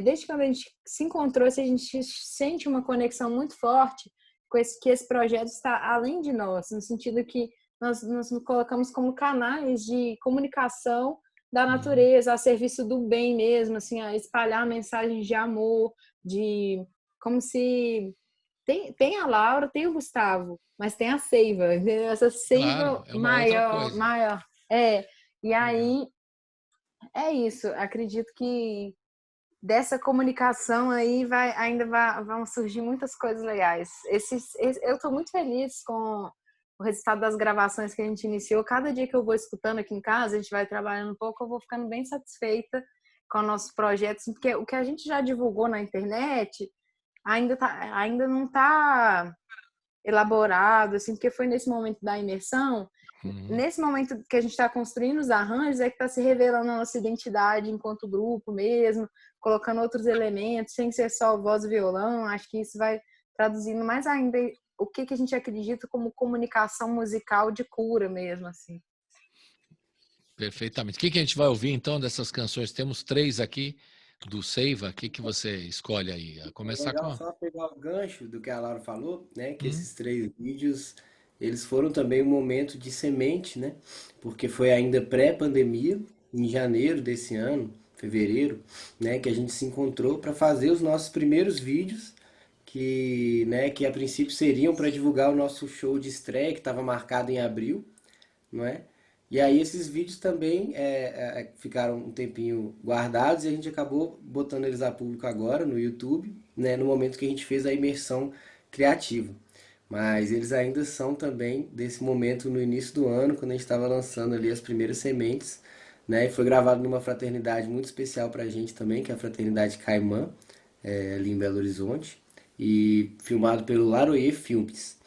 desde quando a gente se encontrou, a gente sente uma conexão muito forte com que esse projeto está além de nós, no sentido que nós nos colocamos como canais de comunicação da Uhum. natureza, a serviço do bem mesmo, assim, a espalhar mensagens de amor, de como se tem a Laura, tem o Gustavo, mas tem a seiva, entendeu? Essa Claro, seiva é uma outra maior, coisa. maior. E Legal. aí é isso. Acredito que dessa comunicação aí vão surgir muitas coisas legais. Eu estou muito feliz com o resultado das gravações que a gente iniciou. Cada dia que eu vou escutando aqui em casa, a gente vai trabalhando um pouco, eu vou ficando bem satisfeita com nossos projetos, porque o que a gente já divulgou na internet ainda não está elaborado, assim, porque foi nesse momento da imersão, Uhum. nesse momento que a gente está construindo os arranjos, é que está se revelando a nossa identidade enquanto grupo mesmo, colocando outros elementos, sem ser só voz e violão. Acho que isso vai traduzindo mais ainda o que a gente acredita como comunicação musical de cura mesmo, assim. Perfeitamente. O que a gente vai ouvir então dessas canções? Temos 3 aqui do Seiva. O que você escolhe aí? A É começar legal com. só pegar o gancho do que a Laura falou, né? Que Hum? esses 3 vídeos, eles foram também um momento de semente, né? Porque foi ainda pré-pandemia, em janeiro desse ano, fevereiro, né? Que a gente se encontrou para fazer os nossos primeiros vídeos, que, né? Que a princípio seriam para divulgar o nosso show de estreia, que estava marcado em abril, não é? E aí esses vídeos também ficaram um tempinho guardados e a gente acabou botando eles a público agora no YouTube, né, no momento que a gente fez a imersão criativa. Mas eles ainda são também desse momento no início do ano, quando a gente estava lançando ali as primeiras sementes, né, e foi gravado numa fraternidade muito especial para a gente também, que é a Fraternidade Caimã, ali em Belo Horizonte, e filmado pelo Laroê Filmes.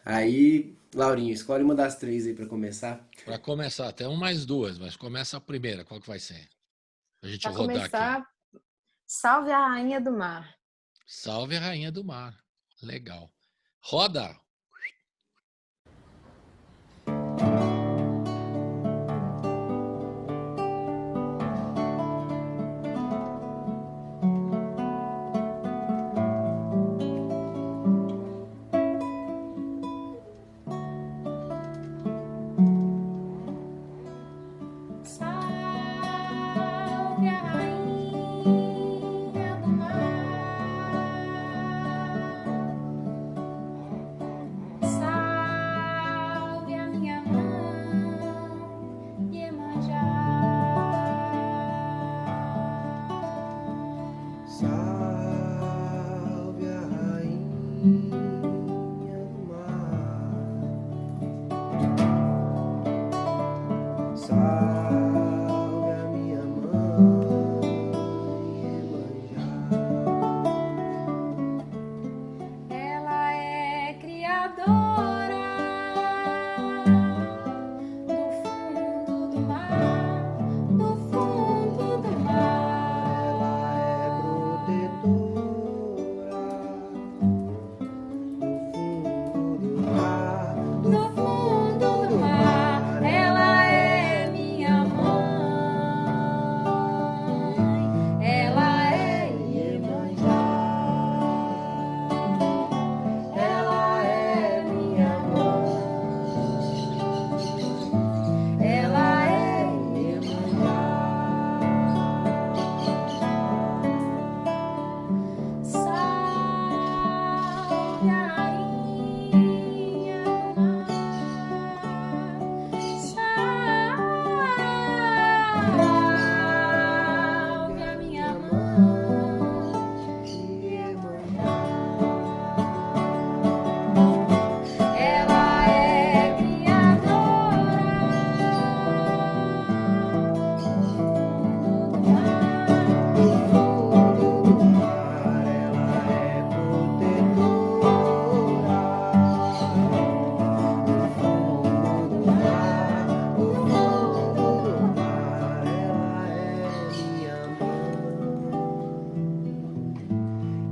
Aí, Laurinha, escolhe uma das 3 aí para começar. Para começar, tem um mais 2, mas começa a primeira. Qual que vai ser? A gente Para rodar aqui. começar, Salve a Rainha do Mar. Salve a Rainha do Mar. Legal. Roda! Salve a rainha do mar,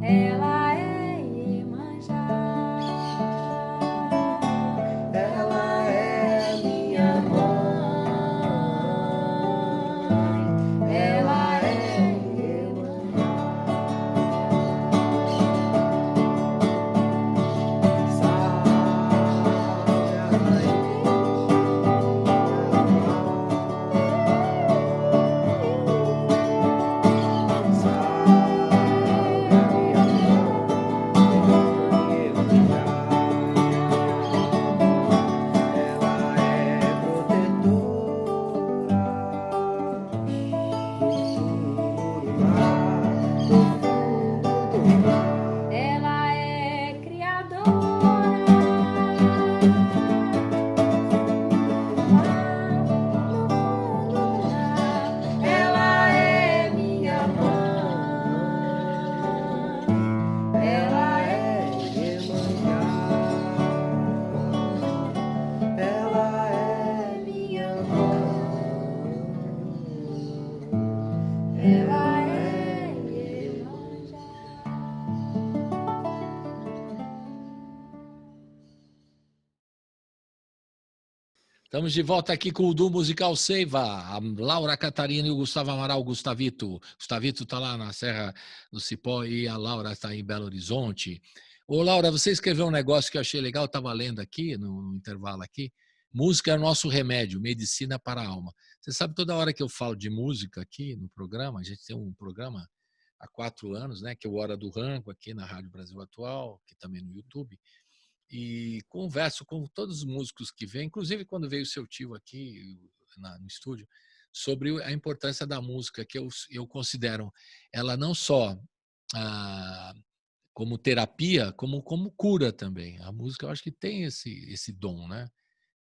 ela é Iemanjá. Ela é minha mãe, ela é Ela é criadora. Ela é minha mãe, ela é Iemanjá, ela é minha mãe, ela é Iemanjá. Estamos de volta aqui com o Du Musical Seiva, a Laura Catarina e o Gustavo Amaral, o Gustavito. Gustavito está lá na Serra do Cipó e a Laura está em Belo Horizonte. Ô, Laura, você escreveu um negócio que eu achei legal, eu estava lendo aqui, no intervalo aqui. Música é o nosso remédio, medicina para a alma. Você sabe, toda hora que eu falo de música aqui no programa, a gente tem um programa há 4 anos, né, que é o Hora do Rango, aqui na Rádio Brasil Atual, que também no YouTube. E converso com todos os músicos que vêm, inclusive quando veio o seu tio aqui no estúdio, sobre a importância da música, que eu considero ela não só ah, como terapia, como cura também. A música, eu acho que tem esse dom, né?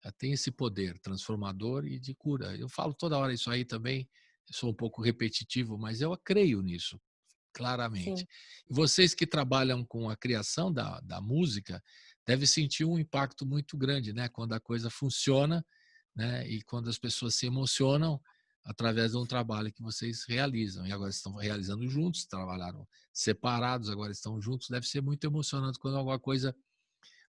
Ela tem esse poder transformador e de cura. Eu falo toda hora isso aí também, eu sou um pouco repetitivo, mas eu creio nisso, claramente. Sim. E vocês que trabalham com a criação da música devem sentir um impacto muito grande, né? Quando a coisa funciona, né? E quando as pessoas se emocionam através de um trabalho que vocês realizam. E agora estão realizando juntos, trabalharam separados, agora estão juntos. Deve ser muito emocionante quando alguma coisa,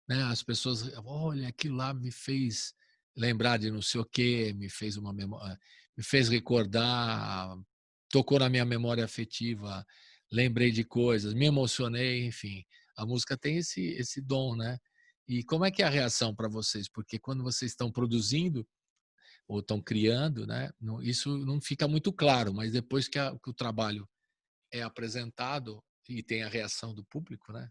né? As pessoas, olha, aquilo lá me fez lembrar de não sei o quê, me fez uma memória, me fez recordar, tocou na minha memória afetiva, lembrei de coisas, me emocionei, enfim. A música tem esse dom, né? E como é que é a reação para vocês? Porque quando vocês estão produzindo ou estão criando, né? Isso não fica muito claro, mas depois que o trabalho é apresentado e tem a reação do público, né?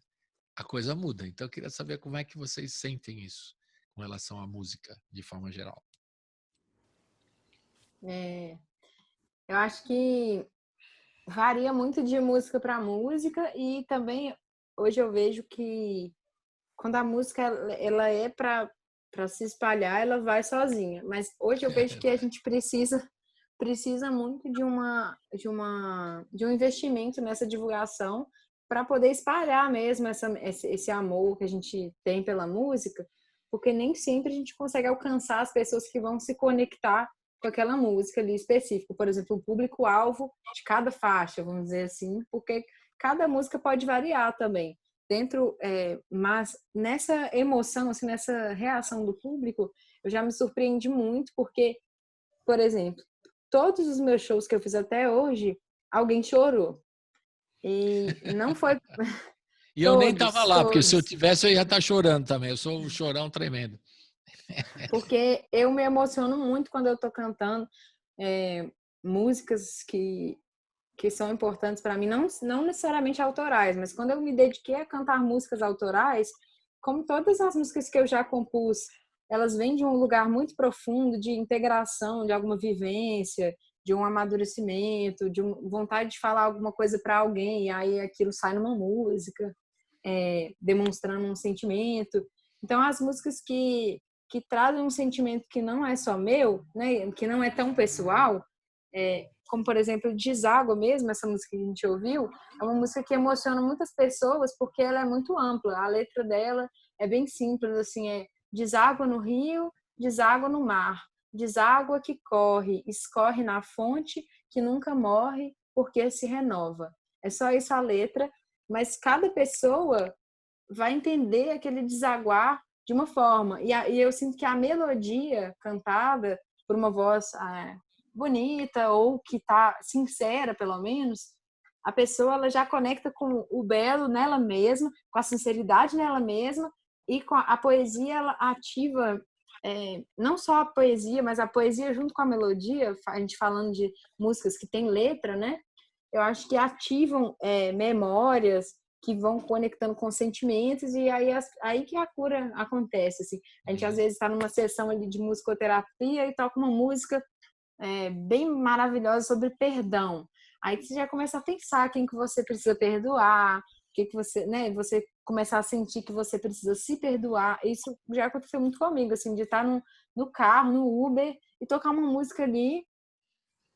A coisa muda. Então eu queria saber como é que vocês sentem isso com relação à música, de forma geral. É, eu acho que varia muito de música para música e também hoje eu vejo que quando a música ela é para se espalhar, ela vai sozinha. Mas hoje eu É vejo que a verdade. gente precisa muito de um investimento nessa divulgação para poder espalhar mesmo esse amor que a gente tem pela música, porque nem sempre a gente consegue alcançar as pessoas que vão se conectar com aquela música ali específica. Por exemplo, o público-alvo de cada faixa, vamos dizer assim, porque cada música pode variar também. Mas nessa emoção, assim, nessa reação do público, eu já me surpreendi muito, porque, por exemplo, todos os meus shows que eu fiz até hoje, alguém chorou. E não foi E eu nem estava todos, lá, porque se eu todos. tivesse eu ia estar chorando também. Eu sou um chorão tremendo. Porque eu me emociono muito quando eu tô cantando músicas que são importantes para mim, não necessariamente autorais, mas quando eu me dediquei a cantar músicas autorais, como todas as músicas que eu já compus, elas vêm de um lugar muito profundo, de integração, de alguma vivência, de um amadurecimento, de uma vontade de falar alguma coisa para alguém, e aí aquilo sai numa música, demonstrando um sentimento. Então, as músicas que trazem um sentimento que não é só meu, né, que não é tão pessoal, como, por exemplo, Deságua mesmo, essa música que a gente ouviu, é uma música que emociona muitas pessoas porque ela é muito ampla. A letra dela é bem simples, assim, deságua no rio, deságua no mar, deságua que corre, escorre na fonte que nunca morre porque se renova. É só isso a letra, mas cada pessoa vai entender aquele desaguar de uma forma. E eu sinto que a melodia cantada por uma voz bonita ou que está sincera, pelo menos, a pessoa ela já conecta com o belo nela mesma, com a sinceridade nela mesma, e com a poesia ela ativa não só a poesia, mas a poesia junto com a melodia, a gente falando de músicas que tem letra, né? Eu acho que ativam memórias que vão conectando com sentimentos e aí que a cura acontece, assim. A gente às vezes está numa sessão ali de musicoterapia e toca uma música bem maravilhosa sobre perdão. Aí você já começa a pensar quem que você precisa perdoar, que você, né, você começar a sentir que você precisa se perdoar. Isso já aconteceu muito comigo, assim, de estar no carro, no Uber e tocar uma música ali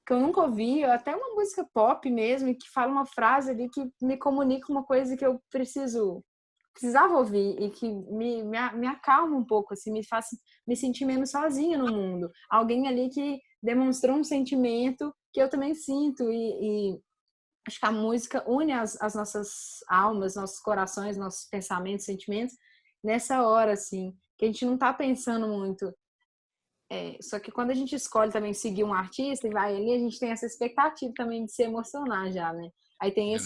que eu nunca ouvi, ou até uma música pop mesmo, que fala uma frase ali que me comunica uma coisa que eu precisava ouvir e que me acalma um pouco, assim, me faz me sentir menos sozinha no mundo. Alguém ali que demonstrou um sentimento que eu também sinto e acho que a música une as nossas almas, nossos corações, nossos pensamentos, sentimentos nessa hora, assim, que a gente não tá pensando muito. Só que quando a gente escolhe também seguir um artista e vai ali, a gente tem essa expectativa também de se emocionar já, né? Aí tem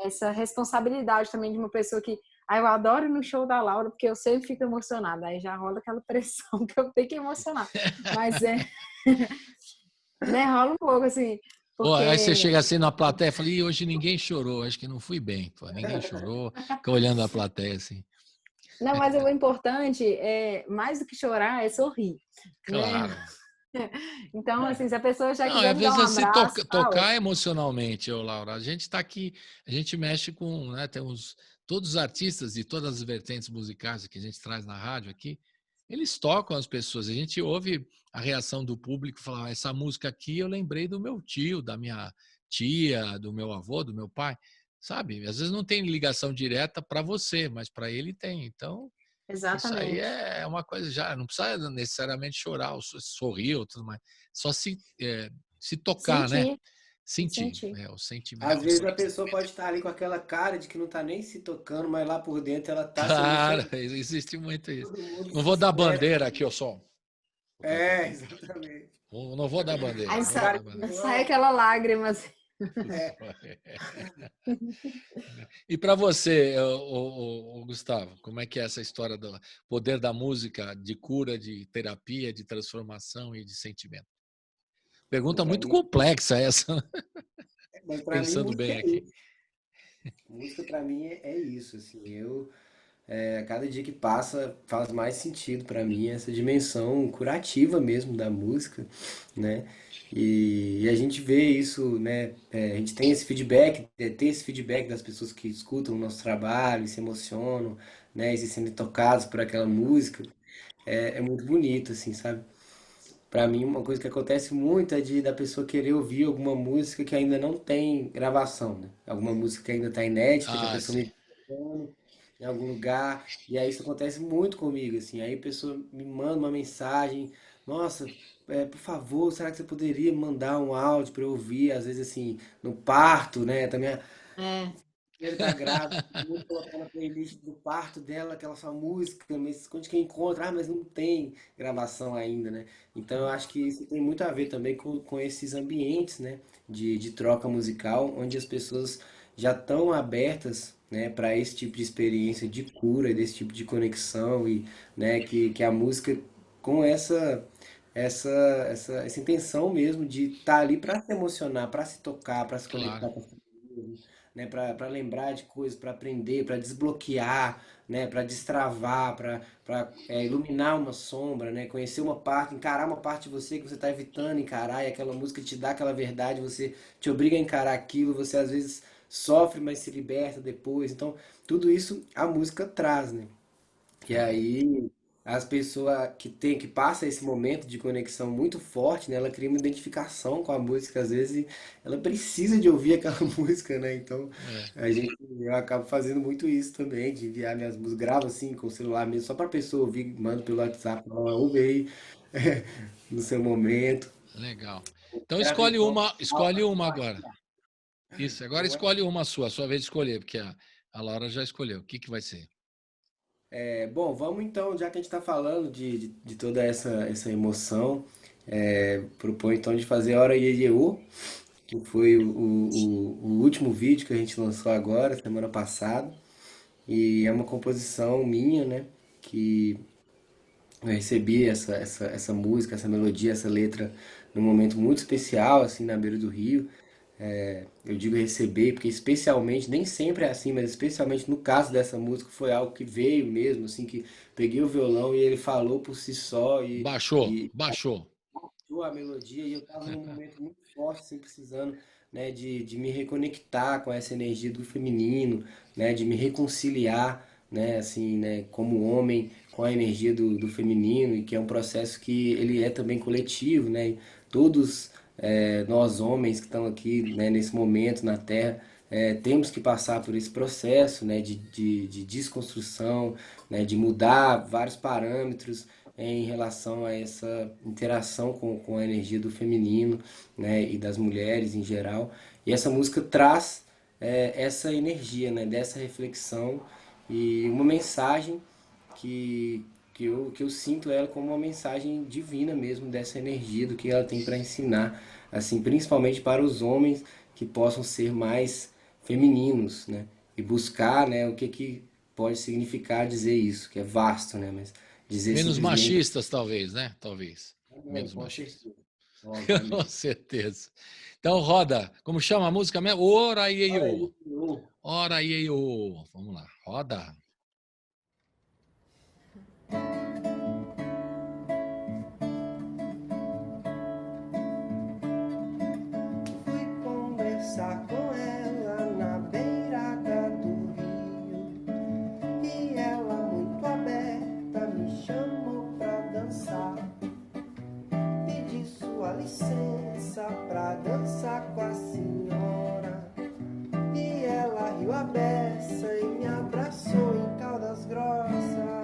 essa responsabilidade também de uma pessoa que eu adoro ir no show da Laura, porque eu sempre fico emocionada. Aí já rola aquela pressão que eu tenho que emocionar. Mas né, rola um pouco, assim, Pô, aí você porque... chega assim na plateia e fala, "Ih, hoje ninguém chorou, acho que não fui bem. Pô, ninguém chorou, fica olhando a plateia assim. Não, mas o importante mais do que chorar, é sorrir, né? Claro. Então, assim, se a pessoa já Não, quiser às me dar vezes um assim, abraço, tá tocar ótimo. emocionalmente, ô Laura. A gente está aqui, a gente mexe com, né, temos todos os artistas de todas as vertentes musicais que a gente traz na rádio aqui, eles tocam as pessoas. A gente ouve a reação do público, falar, essa música aqui eu lembrei do meu tio, da minha tia, do meu avô, do meu pai, sabe? Às vezes não tem ligação direta para você, mas para ele tem. Então, isso aí Exatamente. é uma coisa já, não precisa necessariamente chorar ou sorrir ou tudo mais, só se tocar, né? Sentir, Sentir, sentir. o sentimento Às é vezes a sempre. pessoa pode estar ali com aquela cara de que não está nem se tocando, mas lá por dentro ela está se Claro, emocionando. existe muito isso. Todo mundo Não se vou dar expressa. bandeira aqui, ó, só. Exatamente. Não vou dar bandeira, Aí não vou dar Cara, bandeira. sai aquela lágrima, assim. E para você, o Gustavo, como é que é essa história do poder da música de cura, de terapia, de transformação e de sentimento? Pergunta para muito mim, complexa essa, né? mas para mim Pensando música bem é aqui. isso. Música para mim é isso, assim. Cada dia que passa faz mais sentido para mim essa dimensão curativa mesmo da música, né? E a gente vê isso, né? A gente tem esse feedback, ter esse feedback das pessoas que escutam o nosso trabalho e se emocionam, né? E se sentem tocados por aquela música, é muito bonito, assim, sabe? Pra mim, uma coisa que acontece muito é da pessoa querer ouvir alguma música que ainda não tem gravação, né? Alguma música que ainda tá inédita, que a Ah, pessoa sim. me tocando em algum lugar, e aí isso acontece muito comigo, assim. Aí a pessoa me manda uma mensagem, nossa, por favor, será que você poderia me mandar um áudio para eu ouvir? Às vezes, assim, no parto, né? Também É, ele tá grávida, vou colocar na playlist do parto dela, aquela sua música, mas onde que encontra? Ah, mas não tem gravação ainda, né? Então eu acho que isso tem muito a ver também com esses ambientes, né? De troca musical, onde as pessoas já estão abertas, né, para esse tipo de experiência de cura, desse tipo de conexão e, né, que a música com essa, essa intenção mesmo de estar ali para se emocionar, para se tocar, para se Claro. conectar com as pessoas, né, para lembrar de coisas, para aprender, para desbloquear, né, para destravar, para iluminar uma sombra, né, conhecer uma parte, encarar uma parte de você que você está evitando encarar, e aquela música te dá aquela verdade, você te obriga a encarar aquilo, você às vezes sofre, mas se liberta depois. Então, tudo isso a música traz, né? E aí as pessoas que passa esse momento de conexão muito forte, né, ela cria uma identificação com a música, às vezes ela precisa de ouvir aquela música, né? Então É. eu acabo fazendo muito isso também, de enviar minhas músicas, gravo assim com o celular mesmo, só para a pessoa ouvir, mando pelo WhatsApp, fala, ouve aí no seu momento. Legal. Então Gravo em voz escolhe uma alta, agora. Isso, agora Como é? escolhe uma sua, a sua vez de escolher, porque a Laura já escolheu. O que que vai ser? Bom, vamos então, já que a gente está falando de toda essa emoção, propõe então de fazer Hora Iê, que foi o último vídeo que a gente lançou agora, semana passada, e é uma composição minha, né? Que eu recebi essa música, essa melodia, essa letra num momento muito especial, assim, na beira do rio. Eu digo receber, porque especialmente, nem sempre é assim, mas especialmente no caso dessa música, foi algo que veio mesmo, assim, que peguei o violão e ele falou por si só Baixou, e baixou. a melodia e eu estava num momento muito forte, assim, precisando, né, de me reconectar com essa energia do feminino, né, de me reconciliar, né, assim, né, como homem com a energia do feminino e que é um processo que ele é também coletivo, né, e todos nós homens que estamos aqui, né, nesse momento na Terra temos que passar por esse processo, né, de desconstrução, né, de mudar vários parâmetros em relação a essa interação com a energia do feminino, né, e das mulheres em geral. E essa música traz essa energia, né, dessa reflexão e uma mensagem que, que eu sinto ela como uma mensagem divina mesmo, dessa energia, do que ela tem para ensinar, assim, principalmente para os homens que possam ser mais femininos, né, e buscar, né, o que pode significar dizer isso, que é vasto, né, mas dizer Menos simplesmente machistas, talvez, né? Talvez. também, Menos com machistas. certeza, Com obviamente. certeza. Então, roda. Como chama a música mesmo? Ora Olha aí, Ieio. Ora Ieio. Vamos lá. Roda. Fui conversar com ela na beirada do rio e ela, muito aberta, me chamou pra dançar. Pedi sua licença pra dançar com a senhora e ela riu a beça e me abraçou em Caldas Grossas.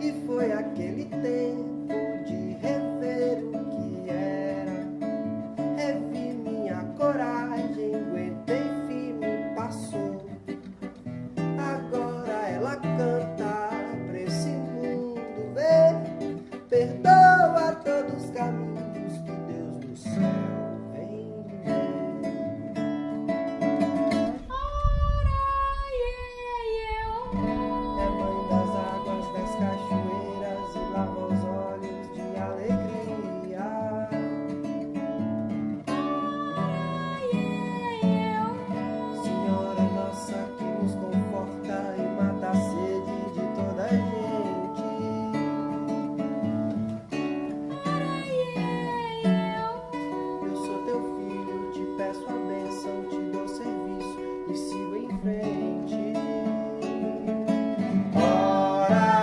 E foi aquele tempo de rever o que era. Revi minha coragem, aguentei firme, passou. Agora ela canta pra esse mundo ver. Perdoa todos os caminhos que Deus do céu vem ver. É mãe das águas, das cachoeiras e lava os olhos de alegria. Senhora nossa que nos conforta e mata a sede de toda a gente. Eu sou teu filho, te peço a bênção, te dou serviço e sigo em frente. Ora,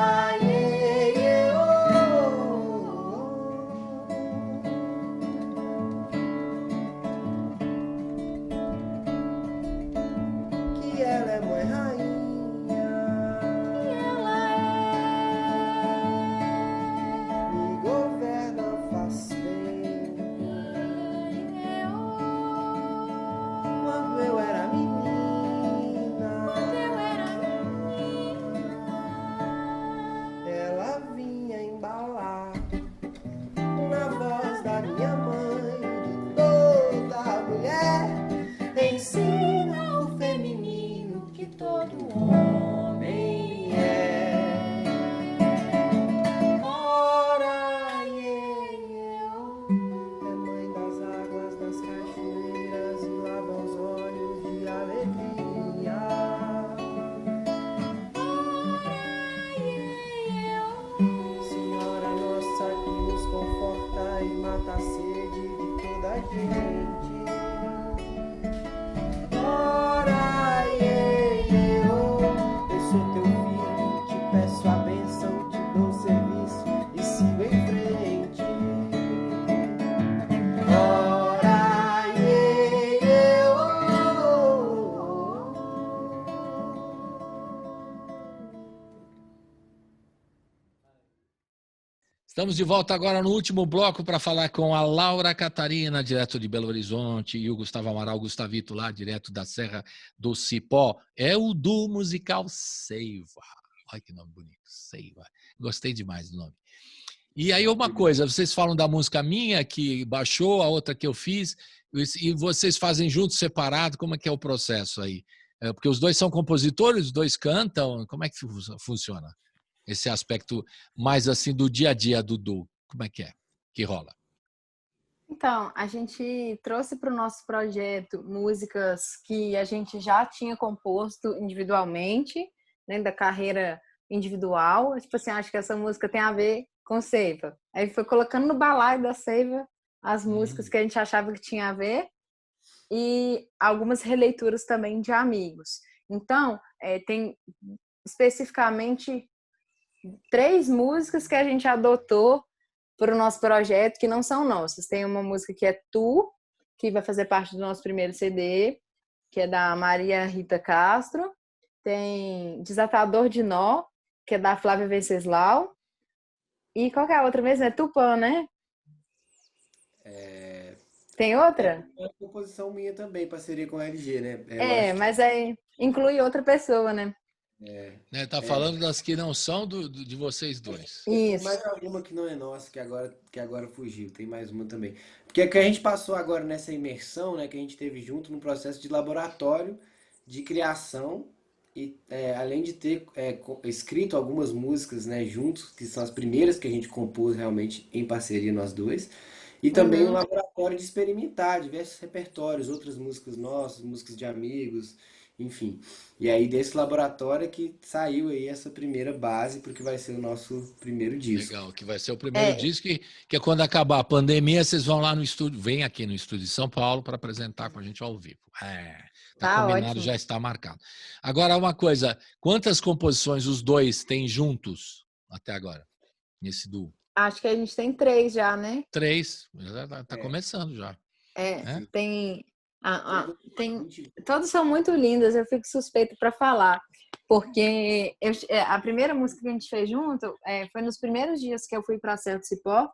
que ela é mãe rainha, me governa, faz bem. Quando eu era menina, ela vinha embalar na voz da minha mãe, de toda mulher. Ensina o feminino que todo homem é. Ora, é mãe das águas, das cachoeiras e lava os olhos de alegria. Senhora nossa que nos conforta e mata a sede de toda a gente. Ora, eu sou teu filho, te peço a bênção, te dou serviço e sigo em frente. Ora, Estamos de volta agora no último bloco para falar com a Laura Catarina, direto de Belo Horizonte, e o Gustavo Amaral, Gustavito, lá direto da Serra do Cipó. É o duo musical Seiva. Olha que nome bonito, Seiva. Gostei demais do nome. E aí uma coisa, vocês falam da música minha que baixou, a outra que eu fiz, e vocês fazem juntos, separado, como é que é o processo aí? Porque os dois são compositores, os dois cantam, como é que funciona? Esse aspecto mais assim do dia a dia do duo, como é que rola? Então, a gente trouxe para o nosso projeto músicas que a gente já tinha composto individualmente, né, da carreira individual. Tipo assim, acho que essa música tem a ver com Seiva. Aí foi colocando no balaio da Seiva as músicas que a gente achava que tinha a ver e algumas releituras também de amigos. Então, tem especificamente 3 músicas que a gente adotou para o nosso projeto que não são nossas. Tem uma música que é Tu, que vai fazer parte do nosso primeiro CD, que é da Maria Rita Castro. Tem Desatador de Nó, que é da Flávia Venceslau. E qual que é a outra mesmo? É Tupã, né? Tem outra? É uma composição minha também, parceria com a LG, né? Eu acho Mas aí inclui outra pessoa, né? Tá falando das que não são de vocês dois. tem Isso. mais alguma que não é nossa, que agora fugiu. Tem mais uma também. Porque que a gente passou agora nessa imersão, né, que a gente teve junto no processo de laboratório de criação e além de ter escrito algumas músicas, né, juntos, que são as primeiras que a gente compôs realmente em parceria nós dois, e também um laboratório de experimentar diversos repertórios, outras músicas nossas, músicas de amigos, enfim. E aí desse laboratório é que saiu aí essa primeira base para o que vai ser o nosso primeiro disco. Legal, que vai ser o primeiro disco que é quando acabar a pandemia, vocês vão lá no estúdio, vem aqui no estúdio de São Paulo para apresentar com a gente ao vivo. Tá combinado, ótimo. já está marcado. Agora, uma coisa, quantas composições os dois têm juntos até agora, nesse duo? Acho que a gente tem 3 já, né? 3, já tá começando já. Tem todas são muito lindas, eu fico suspeita para falar, porque a primeira música que a gente fez junto foi nos primeiros dias que eu fui para Serra do Cipó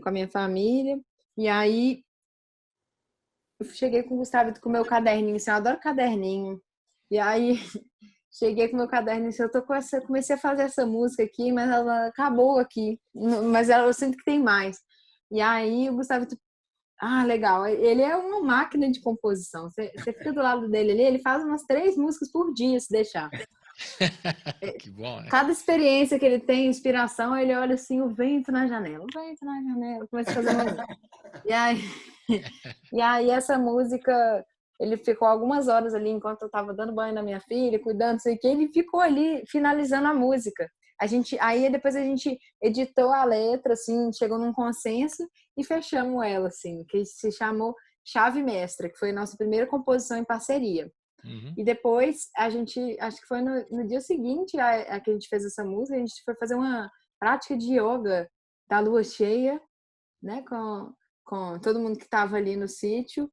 com a minha família, e aí eu cheguei com o Gustavo com o meu caderninho, assim, eu adoro caderninho, e aí cheguei com o meu caderninho, assim, comecei a fazer essa música aqui, mas ela acabou aqui, mas eu sinto que tem mais. E aí o Gustavo, legal, ele é uma máquina de composição, você fica do lado dele ali, ele faz umas 3 músicas por dia, se deixar. Que bom, né? Cada experiência que ele tem, inspiração, ele olha assim, o vento na janela, começa a fazer uma... E aí essa música, ele ficou algumas horas ali enquanto eu tava dando banho na minha filha, cuidando, não sei o que, ele ficou ali finalizando a música. Aí depois a gente editou a letra, assim, chegou num consenso e fechamos ela, assim, que se chamou Chave Mestra, que foi a nossa primeira composição em parceria. E depois a gente, acho que foi no dia seguinte a que a gente fez essa música, a gente foi fazer uma prática de yoga da lua cheia, né, com todo mundo que estava ali no sítio.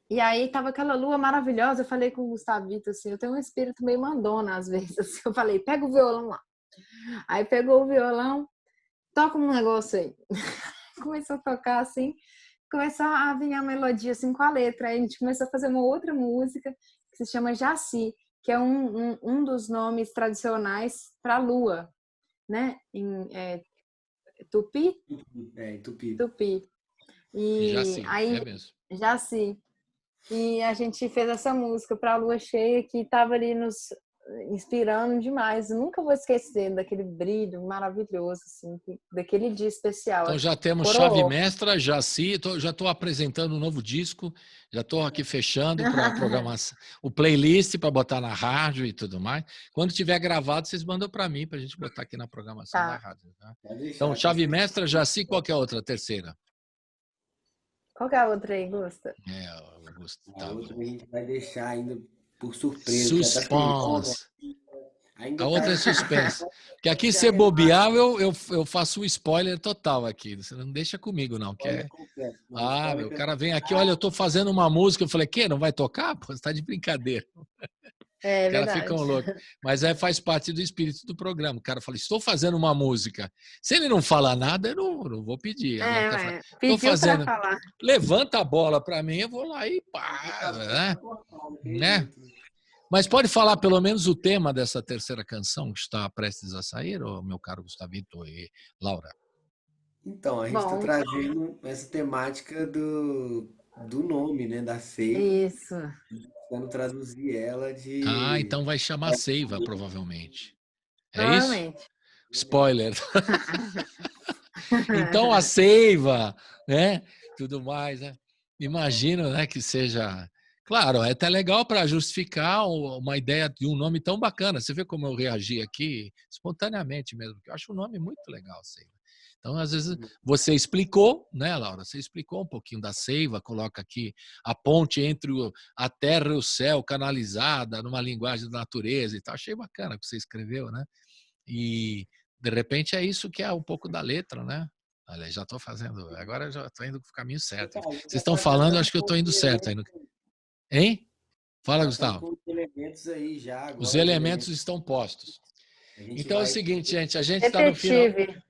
E aí tava aquela lua maravilhosa, eu falei com o Gustavito assim, eu tenho um espírito meio mandona às vezes, assim, eu falei, pega o violão lá. Aí pegou o violão, toca um negócio aí. Começou a tocar assim, começou a vir a melodia assim com a letra, aí a gente começou a fazer uma outra música que se chama Jaci, que é um dos nomes tradicionais para lua, né? Em Tupi? Em Tupi. Tupi. E Jaci, aí, mesmo. Jaci. E a gente fez essa música para a lua cheia que estava ali nos inspirando demais. Eu nunca vou esquecer daquele brilho maravilhoso, assim, daquele dia especial. Então já temos Chave Mestra, Jaci, já estou apresentando um novo disco, já estou aqui fechando para a programação, o playlist para botar na rádio e tudo mais. Quando tiver gravado, vocês mandam para mim, para a gente botar aqui na programação da rádio. Tá? Então, Chave Mestra, Jaci, qual que é a outra, a terceira? Qual que é a outra aí, Gusta? Augusto. A outra a gente vai deixar ainda por surpresa. Suspense. A outra é suspense. Porque aqui, se bobear, eu faço um spoiler total aqui. Você não deixa comigo, não. O cara vem aqui, olha, eu estou fazendo uma música. Eu falei, não vai tocar? Pô, você está de brincadeira. É Os caras verdade. ficam loucos. Mas faz parte do espírito do programa. O cara fala, estou fazendo uma música. Se ele não fala nada, eu não vou pedir. Agora o cara fala, estou Pediu para fazendo. falar. Levanta a bola para mim, eu vou lá e pá, né? Mas pode falar pelo menos o tema dessa terceira canção que está prestes a sair, ô, meu caro Gustavito e Laura? Então, a gente está Bom, trazendo essa temática do nome, né, da seiva, isso. tentando traduzir ela Ah, de... então vai chamar Seiva, provavelmente. É isso? Provavelmente. Spoiler. Então a seiva, né? Tudo mais, né? Imagino, né, que seja. Claro, é até legal para justificar uma ideia de um nome tão bacana. Você vê como eu reagi aqui espontaneamente mesmo, porque eu acho o nome muito legal, Seiva. Então, às vezes, você explicou, né, Laura? Você explicou um pouquinho da seiva, coloca aqui a ponte entre a terra e o céu, canalizada numa linguagem da natureza e tal. Achei bacana o que você escreveu, né? E de repente é isso que é um pouco da letra, né? Olha, já estou fazendo, agora já estou indo para o caminho certo. Então, a gente Vocês já estão está falando, trazendo acho que eu com estou os indo certo aí. elementos, Hein? Fala, já estamos Gustavo. com os elementos aí já, Os agora os elementos elementos. estão postos. A gente Então é o vai... seguinte, gente, a gente está no final. Detetive.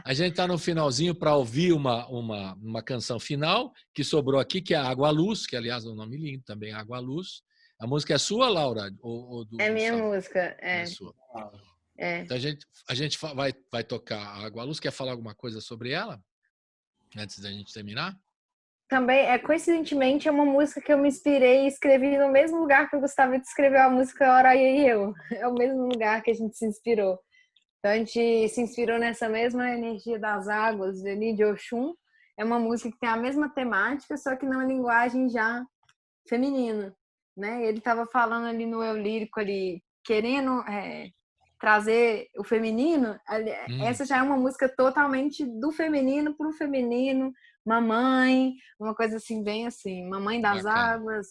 A gente está no finalzinho para ouvir uma canção final que sobrou aqui, que é Água à Luz, que aliás é um nome lindo também, Água à Luz. A música é sua, Laura, ou do É minha Gustavo? música. É sua. É. Então a gente vai tocar Água à Luz. Quer falar alguma coisa sobre ela? Antes da gente terminar? Também, coincidentemente, é uma música que eu me inspirei e escrevi no mesmo lugar que o Gustavo escreveu a música Oraia e Eu. É o mesmo lugar que a gente se inspirou. Então, a gente se inspirou nessa mesma energia das águas, ali de Oxum. É uma música que tem a mesma temática, só que numa linguagem já feminina, né? Ele estava falando ali no eu lírico, ali, querendo trazer o feminino. Hum, Essa já é uma música totalmente do feminino para o feminino, mamãe, uma coisa assim, bem assim, mamãe das bacana. águas.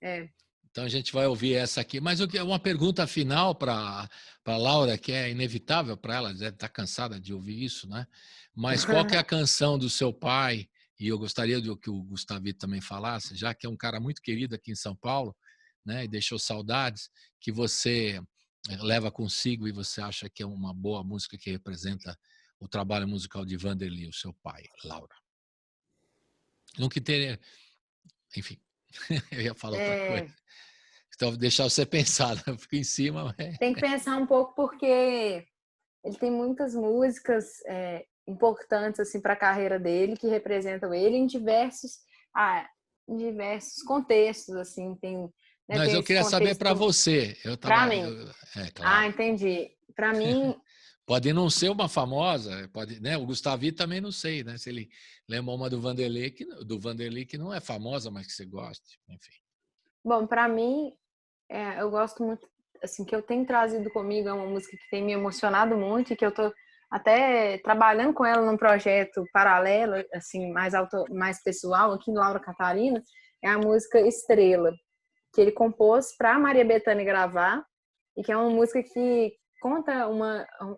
É. Então a gente vai ouvir essa aqui. Mas uma pergunta final para Laura, que é inevitável para ela, deve estar cansada de ouvir isso, né? Mas qual que é a canção do seu pai? E eu gostaria que o Gustavito também falasse, já que é um cara muito querido aqui em São Paulo, né? E deixou saudades, que você leva consigo e você acha que é uma boa música que representa o trabalho musical de Vanderly, o seu pai, Laura. Não que ter, enfim, eu ia falar outra coisa. É, Então, deixar você pensar, né? Eu fico em cima. tem que pensar um pouco porque ele tem muitas músicas importantes assim para a carreira dele que representam ele ah, em diversos contextos assim. Mas Tem eu esse queria saber para contexto você. para mim. É Ah, claro. entendi. Para mim, Pode não ser uma famosa, pode, né? O Gustavito também não sei, né? Se ele lembra uma do Vanderlei que não é famosa, mas que você goste, enfim. bom, para mim, eu gosto muito, assim, que eu tenho trazido comigo é uma música que tem me emocionado muito e que eu tô até trabalhando com ela num projeto paralelo, assim, mais pessoal aqui em Laura Catarina, é a música Estrela, que ele compôs para Maria Bethânia gravar e que é uma música que conta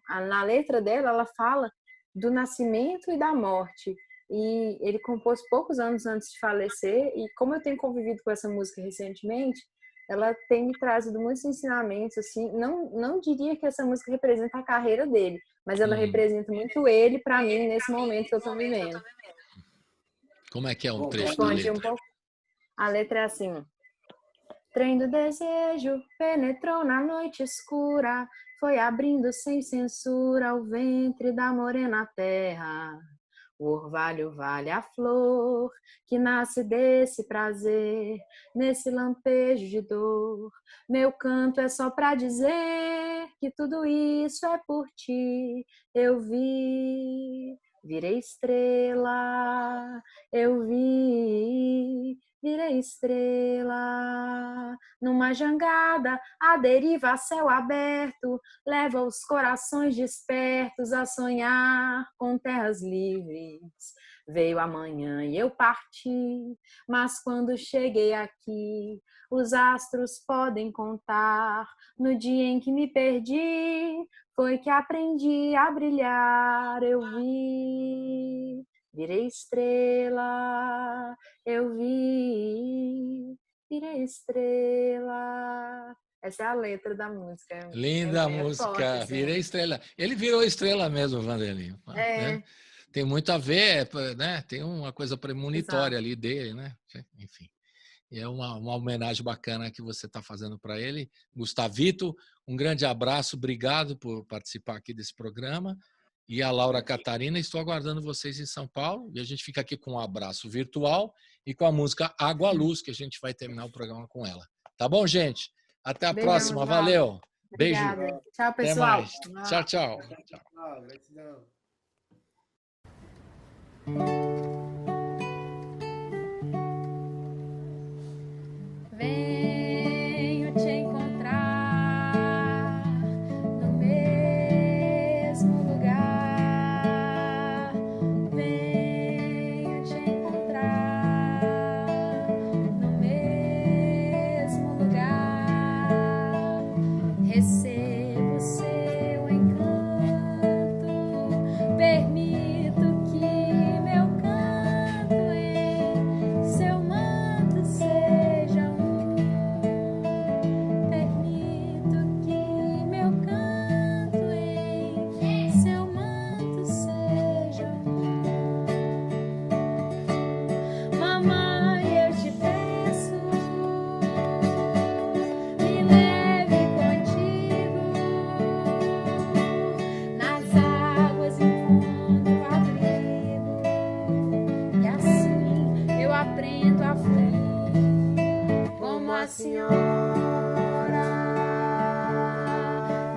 na letra dela, ela fala do nascimento e da morte. E ele compôs poucos anos antes de falecer, e como eu tenho convivido com essa música recentemente, ela tem me trazido muitos ensinamentos, assim, não diria que essa música representa a carreira dele, mas ela Hum. representa muito ele para mim nesse momento que eu estou vivendo. Como é que é um Bom, trecho da Responde um letra? pouco. A letra é assim: trem do desejo penetrou na noite escura, foi abrindo sem censura o ventre da morena terra. O orvalho vale a flor que nasce desse prazer, nesse lampejo de dor. Meu canto é só pra dizer que tudo isso é por ti. Eu virei estrela, eu virei estrela. Numa jangada, a deriva a céu aberto, leva os corações despertos a sonhar com terras livres. Veio amanhã e eu parti, mas quando cheguei aqui, os astros podem contar. No dia em que me perdi, foi que aprendi a brilhar. Eu virei estrela, eu virei estrela. Essa é a letra da música. Linda É música, forte, assim. Virei Estrela. Ele virou estrela mesmo, Vanderlei. É, Né? Tem muito a ver, né? Tem uma coisa premonitória exato. ali dele, né? Enfim. É uma homenagem bacana que você está fazendo para ele. Gustavito, um grande abraço, obrigado por participar aqui desse programa. E a Laura Catarina, estou aguardando vocês em São Paulo. E a gente fica aqui com um abraço virtual e com a música Água Luz, que a gente vai terminar o programa com ela. Tá bom, gente? Até a Beijão, próxima. Oswaldo. Valeu. Beijo. Obrigada. Tchau, Até pessoal. mais. Tchau, tchau. Tchau. Gratidão. Venho te encontrar no mesmo lugar. Venho te encontrar no mesmo lugar. Recebo seu encanto, permito que meu canto em seu manto seja permito que meu canto em seu manto seja mamãe, eu te peço, me leve contigo nas águas encontro abrigo e assim eu aprendo a fluir como a senhora.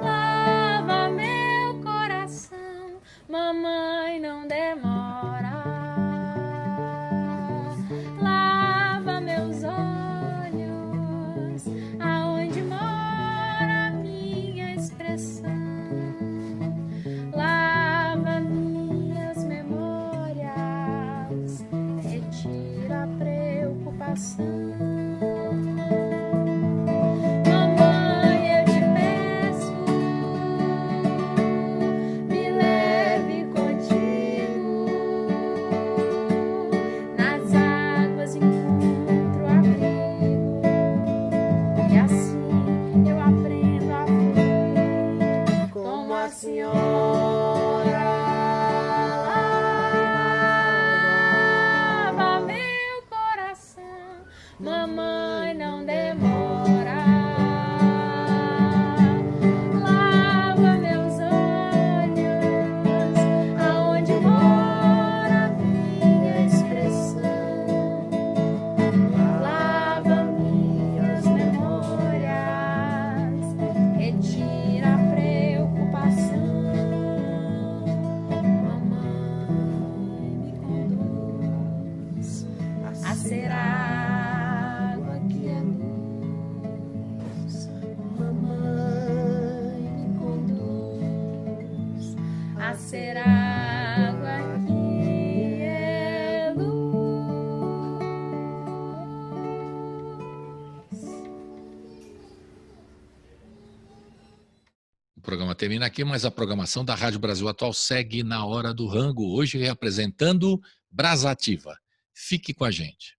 Lava meu coração, mamãe, não demora. Lava meus olhos, aonde mora a minha expressão. Lava minhas memórias, retira a preocupação. Mamãe, eu te peço, me leve contigo nas águas encontro abrigo e assim eu aprendo a fluir como a senhora. Lava meu coração, mamãe, não demora. Lava meus olhos, aonde mora a minha expressão. Lava minhas memórias, retira a preocupação. Mamãe, me conduz a ser água que é luz. Mamãe, me conduz a ser água que é luz. O programa termina aqui, mas a programação da Rádio Brasil Atual segue na Hora do Rango, hoje reapresentando Brasativa. Fique com a gente.